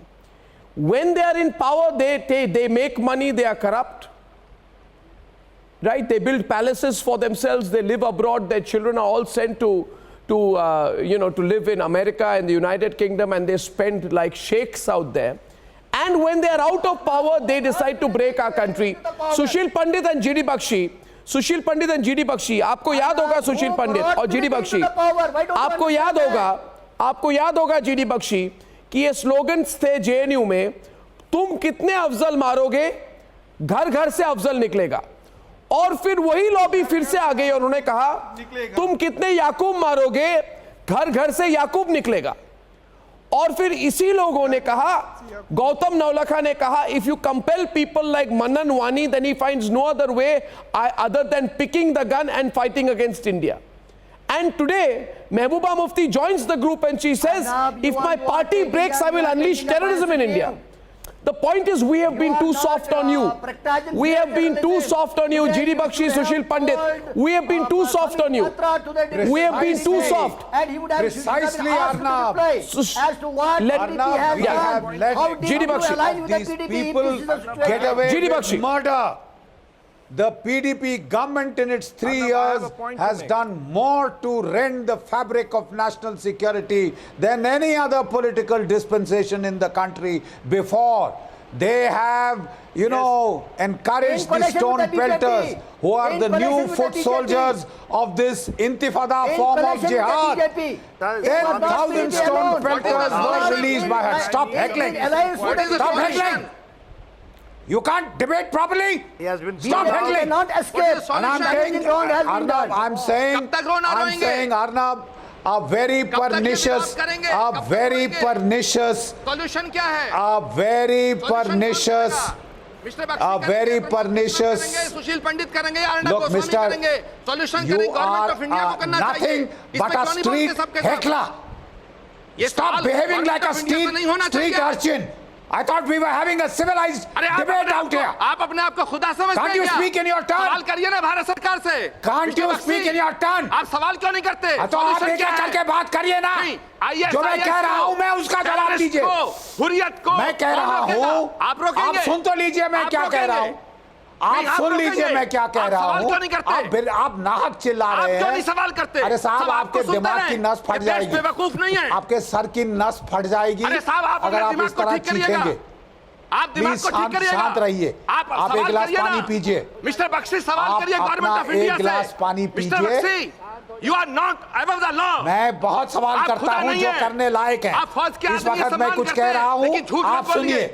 C: When they are in power, they make money, they are corrupt. Right? They build palaces for themselves, they live abroad, their children are all sent to live in America and the United Kingdom, and they spend like sheikhs out there. And when they are out of power, they decide to break our country. Sushil Pandit and GD Bakshi, आपको याद होगा सुशील पंडित और GD Bakshi, आपको याद होगा GD Bakshi कि ये slogans थे जेएनयू में, तुम कितने अफजल मारोगे घर घर से अफजल निकलेगा। और फिर वही लॉबी फिर से आ गई और उन्होंने कहा तुम कितने याकूब मारोगे घर घर से याकूब निकलेगा। और फिर इसी लोगों ने कहा, गौतम नवलखा ने कहा, if you compel people like Mannan Wani then he finds no other way other than picking the gun and fighting against India. And today, Mehbooba Mufti joins the group and she says, if my party breaks, I will unleash terrorism in India. The point is, we have been too soft on you. We have been too soft on you, GD Bakshi, Sushil Pandit. We have been too soft on you. We have been too soft.
M: Precisely, Arnab.
L: As to what PDP has done, how
C: GD Bakshi.
M: These people get away with murder. The PDP government in its 3 years has done more to rend the fabric of national security than any other political dispensation in the country before. They have, encouraged the stone pelters who are the new foot soldiers of this intifada form of jihad. 10,000 stone pelters were released by her. Stop heckling. Stop heckling. You can't debate properly.
H: He has been
L: Stop heckling. Not escape.
M: And I'm saying, Arnab, I'm saying, Arnab, a very pernicious,
O: solution क्या है?
M: A very pernicious.
O: सुशील पंडित करेंगे, Arnab
M: Look,
O: Goswami
M: Mr.
O: करेंगे। Solution
M: You
O: government of India को करना चाहिए।
M: nothing but a street heckler. Stop behaving like a street urchin. I thought we were having a civilized debate out here.
O: आप अपने आप को खुदा समझते हैं क्या?
M: Can't you speak in your turn?
O: सवाल करिए ना भारत सरकार से।
M: Can't you speak in your turn?
O: आप सवाल क्यों नहीं करते?
M: तो आप एक करके बात करिए ना। जो मैं कह रहा हूँ मैं उसका जवाब दीजिए।
O: हुर्रियत को
M: मैं कह रहा हूँ, आप सुन तो लीजिए मैं क्या कह रहा हूँ। आप सुन लीजिए मैं क्या कह रहा हूँ। आप नाहक चिल्ला रहे हैं।
O: क्यों नहीं सवाल करते?
M: अरे साहब, आपके दिमाग की नस फट जाएगी।
O: बेवकूफ नहीं है।
M: आपके सर की नस फट जाएगी अगर आप इस तरह चीखेंगे।
O: आप दिमाग को ठीक करिएगा।
M: शांत रहिए। आप एक गिलास पानी पीजिए।
O: मिस्टर बख्शी, सवाल करिए गवर्नमेंट ऑफ इंडिया से।
M: एक गिलास पानी पीजिए।
O: You are not above the law.
M: मैं बहुत सवाल करता हूँ जो करने लायक है। इस वक्त मैं कुछ कह रहा हूँ, आप सुनिए।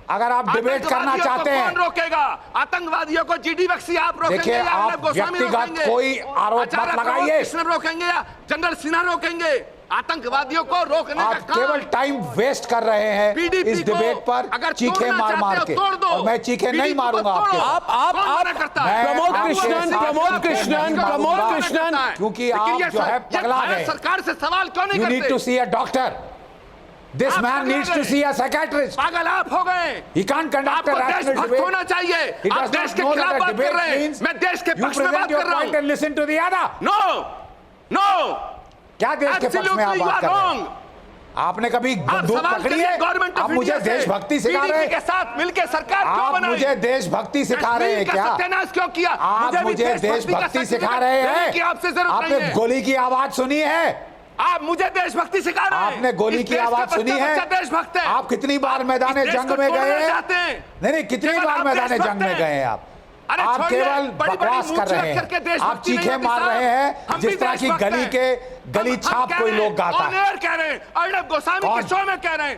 M: अगर आप डिबेट करना चाहते हैं,
O: कौन रोकेगा? आतंकवादियों को जीडी बख्शी आप रोकेंगे?
M: देखिए, आप व्यक्तिगत कोई आरोप मत लगाइए।
O: कृष्ण रोकेंगे या जनरल सिन्हा रोकेंगे? आतंकवादियों को रोकने का
M: आप केवल टाइम वेस्ट कर रहे हैं इस डिबेट पर, चीखे मार मार के। और मैं चीखे नहीं मारूंगा आपके।
C: प्रमोद कृष्णन,
M: क्योंकि आप जो है पगला गए।
O: सरकार से सवाल क्यों नहीं करते?
M: You need to see a doctor. This man needs to see a psychiatrist.
O: पागल आप हो गए।
M: He can't conduct a rational debate.
O: होना चाहिए।
M: He
O: आप
M: does
O: देश
M: not
O: के
M: know
O: खिलाफ
M: that a
O: बात कर
M: debate
O: रहे हैं।
M: means
O: मैं देश के
M: you
O: पक्ष में बात
M: present your
O: कर रहा
M: point
O: हूँ।
M: and listen to the other.
O: No.
M: क्या देश के पक्ष में आप बात कर रहे हैं? आपने कभी बंदूक पकड़ी है? आप मुझे देशभक्ति सिखा रहे हैं?
O: के साथ मिलकर सरकार क्यों
M: आप
O: बनाई?
M: मुझे देशभक्ति सिखा रहे हैं क्या?
O: सत्यानाश क्यों किया?
M: आप मुझे देशभक्ति सिखा रहे हैं? आपने गोली की आवाज सुनी है?
O: आप मुझे देशभक्ति सिखा रहे हैं?
M: आपने गोली की आवाज सुनी है?
O: देशभक्त है।
M: आप कितनी बार मैदान जंग में गए हैं? नहीं, कितनी बार मैदान जंग में गए हैं आप? आप केवल बकवास कर रहे हैं। आप चीखे मार रहे हैं जिस तरह की गली छाप कोई लोग गाता है।
O: कह रहे हैं, अर्णब गोस्वामी के शो में कह रहे हैं,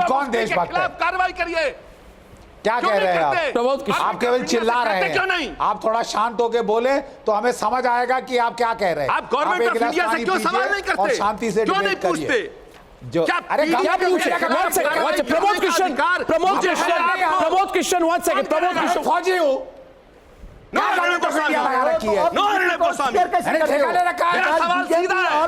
M: कौन देशभक्त है?
O: कार्रवाई करिए।
M: क्या कह रहे हैं आप? आप केवल चिल्ला रहे हैं। आप थोड़ा शांत होकर बोले तो हमें समझ आएगा कि आप क्या कह रहे हैं।
O: आप गवर्नमेंट ऑफ इंडिया से क्यों सवाल नहीं करते?
M: और शांति से डिबेट करिए।
C: अरे क्या पूछे? प्रमोद कृष्णन, one second, प्रमोद कृष्णन,
M: फौजी हूँ।
O: मेरा सवाल सीधा है।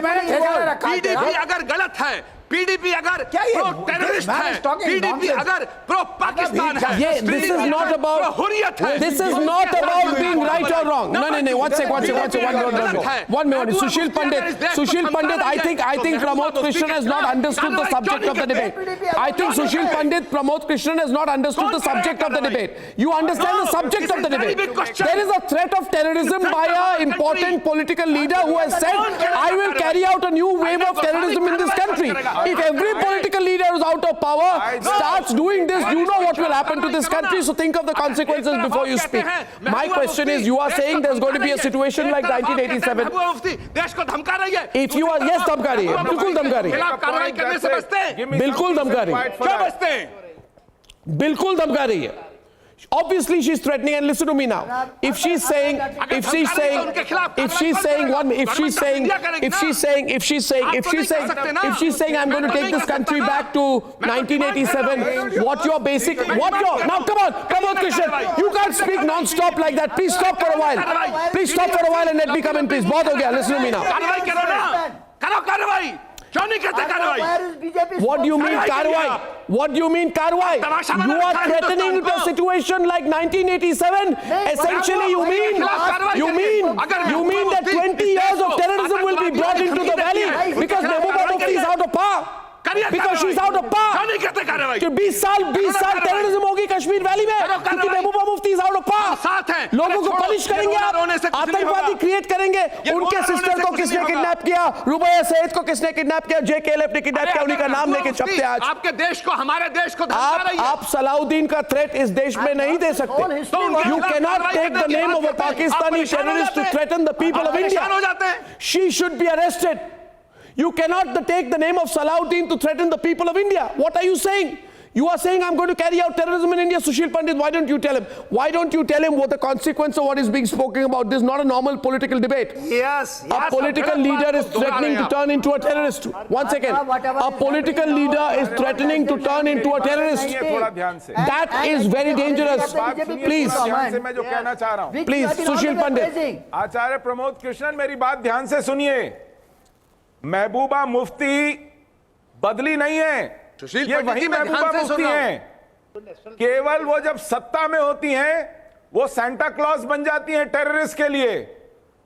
M: मैंने ठेका ले रखा है।
O: पीडीपी अगर गलत है पीडीपी अगर प्रो टेररिस्ट है, पीडीपी अगर प्रो पाकिस्तान है,
C: ये this is not about
O: Hurriyat है,
C: this is not about being right or wrong. No, one second. One minute. Sushil Pandit, I think Pramod Krishnan has not understood the subject of the debate. I think Sushil Pandit, Pramod Krishnan has not understood the subject of the debate. You understand the subject of the debate. There is a threat of terrorism by an important political leader who has said, I will carry out a new wave of terrorism in this country. If every political leader who is out of power starts doing this, you know what will happen to this country. So think of the consequences before you speak. My question is, you are saying there's going to be a situation like 1987.
O: देश को धमका रही है।
C: If you are, yes, धमका रही है, बिल्कुल धमका रही है,
O: खिलाफ कार्रवाई करने से बचते हैं,
C: बिल्कुल धमका रही है,
O: क्यों बचते हैं?
C: बिल्कुल धमका रही है। Obviously she's threatening, and listen to me now. If she's saying one, if she's saying I'm going to take this country back to 1987, now come on, Pramod Krishnan, you can't speak non-stop like that. Please stop for a while. Please stop for a while and let me come in, please. बहुत हो गया. Listen to me now.
O: कार्रवाई करो ना, करो कार्रवाई। क्यों नहीं करते कार्रवाई?
C: What do you mean कार्रवाई? What do you mean कार्रवाई? You are threatening the situation like 1987. Essentially, you mean that 20 years of terrorism will be brought into the valley because Mehbooba Mufti is out of power. Because she's out of power.
O: क्यों नहीं करते कार्रवाई?
C: कि 20 साल terrorism होगी Kashmir valley में क्योंकि Mehbooba Mufti is out of power.
O: साथ हैं,
C: लोगों को पनिश करेंगे आप, आतंकवादी क्रिएट करेंगे। उनके सिस्टर को किसने किडनैप किया? रुबैया सईद को किसने किडनैप किया? JKLF ने किडनैप किया, उन्हीं का नाम लेके छपते आज।
O: आपके देश को, हमारे देश को धमका रही है।
C: आप सलाउद्दीन का थ्रेट इस देश में नहीं दे सकते। You cannot take the name of a Pakistani terrorist to threaten the people of India. She should be arrested. You cannot take the name of Salahuddin to threaten the people of India. What are you saying? You are saying I'm going to carry out terrorism in India. Sushil Pandit, why don't you tell him? Why don't you tell him what the consequence of what is being spoken about? This is not a normal political debate.
H: Yes.
C: A political leader is threatening to turn into a terrorist. One second. A political leader is threatening to turn into a terrorist. That is very dangerous. Please.
P: मैं जो कहना चाह रहा हूं,
C: Please, Sushil Pandit.
P: Acharya Pramod Krishnan, मेरी बात ध्यान से सुनिए। महबूबा मुफ्ती बदली नहीं है, ये वही महबूबा मुफ्ती हैं। केवल वो जब सत्ता में होती हैं वो सेंटा क्लॉज बन जाती हैं टेररिस्ट के लिए।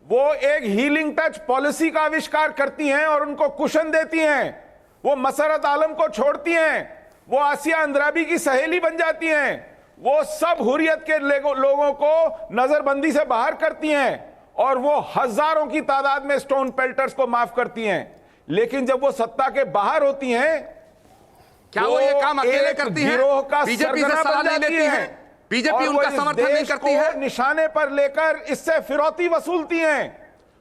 P: वो एक हीलिंग टच पॉलिसी का आविष्कार करती हैं और उनको कुशन देती हैं। वो मसरत आलम को छोड़ती हैं, वो आसिया अंद्राबी की सहेली बन जाती हैं। वो सब हुर्रियत के लोगों को नजरबंदी से बाहर करती हैं और वो हजारों की तादाद में स्टोन पेल्टर्स को माफ करती हैं। लेकिन जब वो सत्ता के बाहर होती हैं,
O: क्या वो ये काम अकेले करती हैं?
P: गिरोह का
O: बीजेपी से सलाह नहीं लेती है, बीजेपी उनका समर्थन नहीं करती है,
P: निशाने पर लेकर इससे फिरौती वसूलती हैं।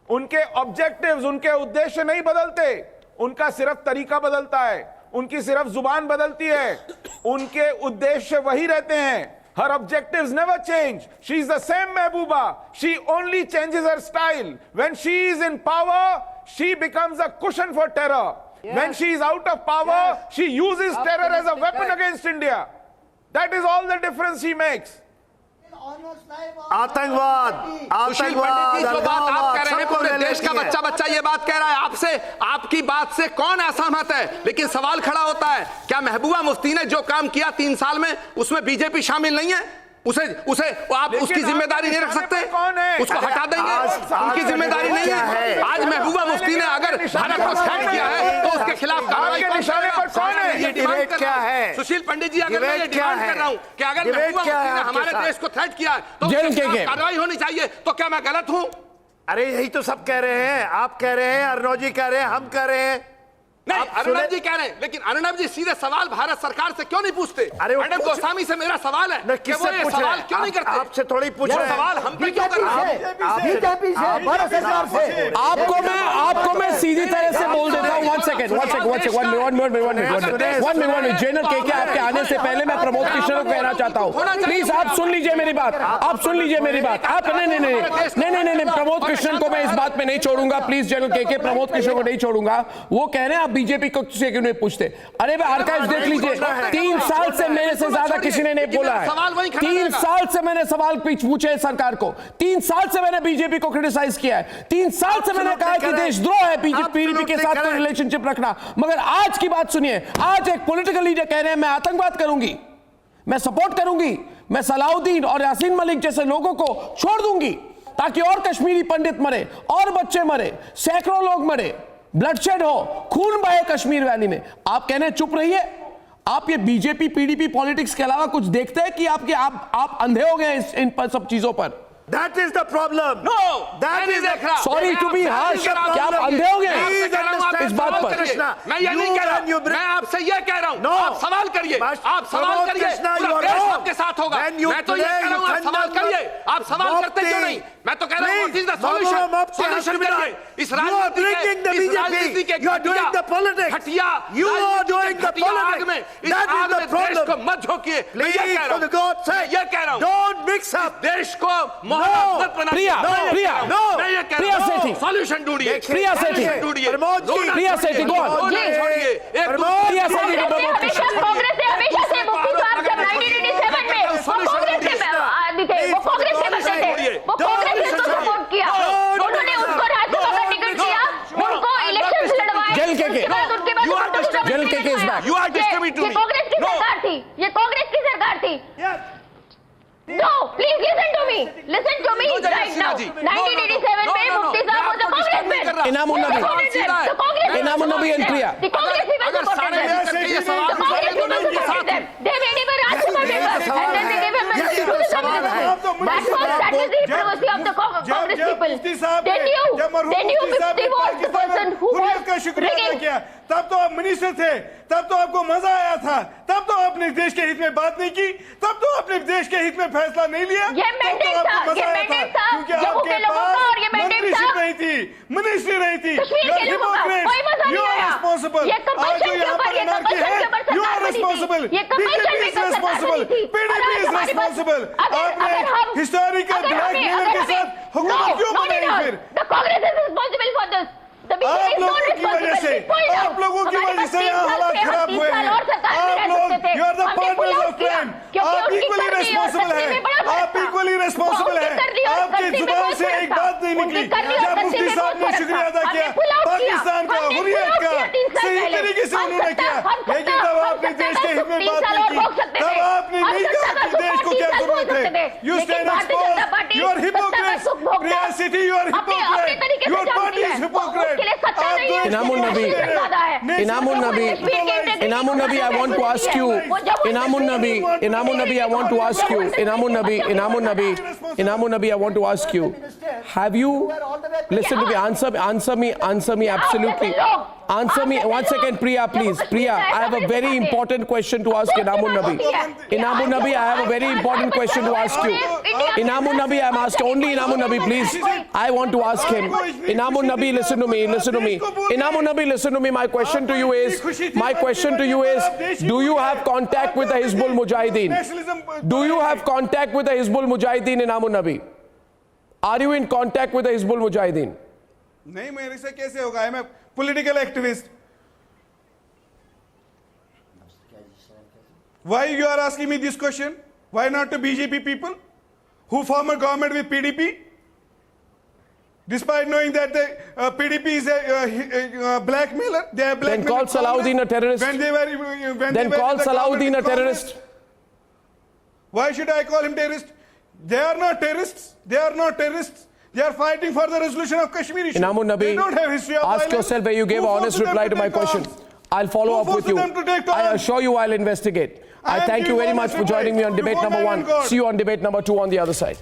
P: उनके ऑब्जेक्टिव्स, उनके उद्देश्य नहीं बदलते, उनका सिर्फ तरीका बदलता है, उनकी सिर्फ जुबान बदलती है, उनके उद्देश्य वही रहते हैं। Her objectives never change. She is the same Mehbooba. She only changes her style. When she is in power, she becomes a cushion for terror.
L: Yes.
P: When she is out of power, she uses terror as a weapon against India. That is all the difference she makes.
H: आतंकवाद,
O: सुशील पंडित जी, जो बात आप कह रहे हैं, पूरे देश का बच्चा ये बात कह रहा है आपसे, आपकी बात से कौन असहमत है? लेकिन सवाल खड़ा होता है, क्या महबूबा मुफ्ती ने जो काम किया 3 साल में उसमें बीजेपी शामिल नहीं है? उसे आप उसकी जिम्मेदारी नहीं रख सकते? उसको हटा देंगे? उनकी जिम्मेदारी नहीं है? आज महबूबा मुफ्ती ने अगर भारत को थ्रेट किया है तो उसके खिलाफ कार्रवाई कौन करेगा?
H: ये डिबेट क्या है?
O: सुशील पंडित जी, अगर मैं ये डिमांड कर रहा हूं कि अगर महबूबा मुफ्ती ने हमारे देश को थ्रेट किया है तो कार्रवाई होनी चाहिए, तो क्या मैं गलत हूं?
H: अरे यही तो सब कह रहे हैं, आप कह रहे हैं, अर्नब जी कह रहे हैं, हम कह रहे हैं।
O: नहीं, अर्नब जी कह रहे हैं, लेकिन अर्नब जी सीधे सवाल भारत सरकार से क्यों नहीं पूछते? मैडम गोस्वामी से मेरा सवाल है कि वो ये सवाल क्यों नहीं करते?
H: आपसे थोड़ी पूछ रहे हैं,
O: सवाल हम पे क्यों कर रहे हैं?
C: आपको मैं सीधी तरह से बोल देता हूं। वन सेकंड, जनरल केके, आपके आने से पहले मैं प्रमोद कृष्ण को कहना चाहता हूं, प्लीज आप सुन लीजिए मेरी बात, आप सुन लीजिए मेरी बात। आप नहीं, प्रमोद कृष्ण को मैं इस बात में नहीं छोड़ूंगा, प्लीज जनरल केके, प्रमोद कृष्ण को नहीं छोड़ूंगा। वो कह रहे हैं आप बीजेपी को से क्यों नहीं पूछते? अरे भाई आर्काइव देख लीजिए, 3 साल से मेरे से ज्यादा किसी ने नहीं बोला है। 3 साल से मैंने मैंने सवाल पूछे सरकार को, 3 साल से मैंने बीजेपी को क्रिटिसाइज किया है, 3 साल से मैंने कहा कि देशद्रोह है पीडीपी के साथ कोई रिलेशनशिप रखना। मगर आज की बात सुनिए, आज एक पॉलिटिकल लीडर कह रहे हैं मैं आतंकवाद करूंगी, मैं सपोर्ट करूंगी, मैं सलाउद्दीन और यासीन मलिक जैसे लोगों को छोड़ दूंगी ताकि और कश्मीरी पंडित मरे और बच्चे मरे, सैकड़ों लोग मरे, ब्लडशेड हो, खून बहे कश्मीर वैली में। आप कहने चुप रहिए। आप ये बीजेपी पीडीपी पॉलिटिक्स के अलावा कुछ देखते हैं कि आप अंधे हो गए इन पर सब चीजों पर?
H: That is the problem.
O: No,
H: that is the
C: Sorry to be harsh. क्या आप अंधे हो गए इस बात पर?
O: मैं ये नहीं कह रहा हूं, मैं आपसे ये कह रहा हूं, आप सवाल करिए, आप सवाल करिए, पूरा देश आपके साथ होगा। मैं तो ये कह रहा हूं, आप सवाल करिए, आप सवाल करते क्यों नहीं? मैं तो कह रहा हूं, what is the solution? Solution करिए। इस राजनीति के घटिया,
H: you are doing the
O: आग में, इस आग में देश को मत झोंकिए। मैं ये कह रहा हूं,
H: don't mix up
O: देश को
C: प्रिया सेठी
O: सॉल्यूशन ढूंढिए,
C: प्रिया सेठी
O: ढूंढिए,
C: प्रिया सेठी को
O: छोड़िए।
C: प्रिया सेठी को
J: कांग्रेस से हमेशा से मुक्ति तो आप जब 1987 में वो कांग्रेस से आदि थे, वो कांग्रेस से बचे थे, वो कांग्रेस ने तो सपोर्ट किया, उन्होंने उसको राज्यसभा का टिकट दिया, उनको इलेक्शंस लड़वाए,
C: जेल के
J: उसके बाद
C: जेल के case back.
O: You are distributing.
J: ये कांग्रेस की सरकार थी, ये कांग्रेस की सरकार थी। No, please listen to me. Listen to me right now. 1987 में मुफ्ती साहब was a congressman.
C: इनामुन Nabi, इनामुन Nabi and Priya.
J: The Congress people supported them. The Congress people supported them. They made him a Rajya Sabha member, and then they gave him a to the Congress. That was the hypocrisy of the Congress people. They knew Mufti was the person who was rigging.
K: तब तो आप minister थे, तब तो आपको मजा आया था, तब तो आपने देश के हित में बात नहीं की, तब तो आपने देश के हित में फैसला नहीं लिया।
J: ये मैंडेट था, ये मैंडेट था जम्मू के लोगों का, और ये मैंडेट था
K: नहीं थी, मिनिस्ट्री नहीं थी।
J: कश्मीर के लोगों का कोई मजा नहीं आया। ये कंपल्शन के ऊपर, ये कंपल्शन के ऊपर सरकार बनी थी, ये कंपल्शन में सरकार बनी थी।
K: PDP is responsible. आपने हिस्टोरिकल ब्लैकमेलर के साथ हुकूमत क्यों बनाई फिर?
J: The Congress is responsible for this.
K: आप लोगों की वजह से, आप लोगों की वजह से यहाँ हालात खराब हुए हैं। आप लोग, you are the partners of crime. आप इक्वली रिस्पॉन्सिबल हैं, आप इक्वली रिस्पॉन्सिबल हैं। आपकी जुबान से एक बात नहीं निकली जब मुफ्ती साहब ने शुक्रिया अदा किया पाकिस्तान का, हुर्रियत का, सही तरीके से उन्होंने किया। लेकिन तब आपने देश के हित में बात नहीं की, तब आपने नहीं कहा कि देश को क्या जरूरत है। You stand exposed, you are hypocrites. Priya Sethi, you are hypocrite. Your party is hypocrite.
C: Inamun Nabi, Inamun Nabi, Inamun Nabi, I want to ask you, Inamun Nabi, Inamun Nabi, I want to ask you, Inamun Nabi, Inamun Nabi, Inamun Nabi, I want to ask you, have you, listen to me, answer me absolutely. Answer me, one second, Priya, please. Priya, I have a very important question to ask Inamun Nabi. Inamun Nabi, I have a very important question to ask you. Inamun Nabi, I'm asking, only Inamun Nabi, please. I want to ask him. Inamun Nabi, listen to me, listen to me. Inamun Nabi, listen to me. My question to you is, do you have contact with the Hizbul Mujahideen? Do you have contact with the Hizbul Mujahideen, Inamun Nabi? Are you in contact with the Hizbul Mujahideen?
K: नहीं, मेरे से कैसे होगा? I'm a political activist. Why you are asking me this question? Why not to BJP people who form a government with PDP? Despite knowing that the PDP is a blackmailer, they are blackmailing.
C: Then call Salahuddin a terrorist. Then call Salahuddin a terrorist.
K: Why should I call him terrorist? They are not terrorists. They are not terrorists. They are fighting for the resolution of Kashmir issue.
C: Inamun Nabi,
K: they don't have history of
C: ask
K: violence.
C: yourself where you gave an honest reply to my question. I'll follow up with you. I assure you I'll investigate. I thank you very much for joining me on debate number 1. See you on debate number 2 on the other side.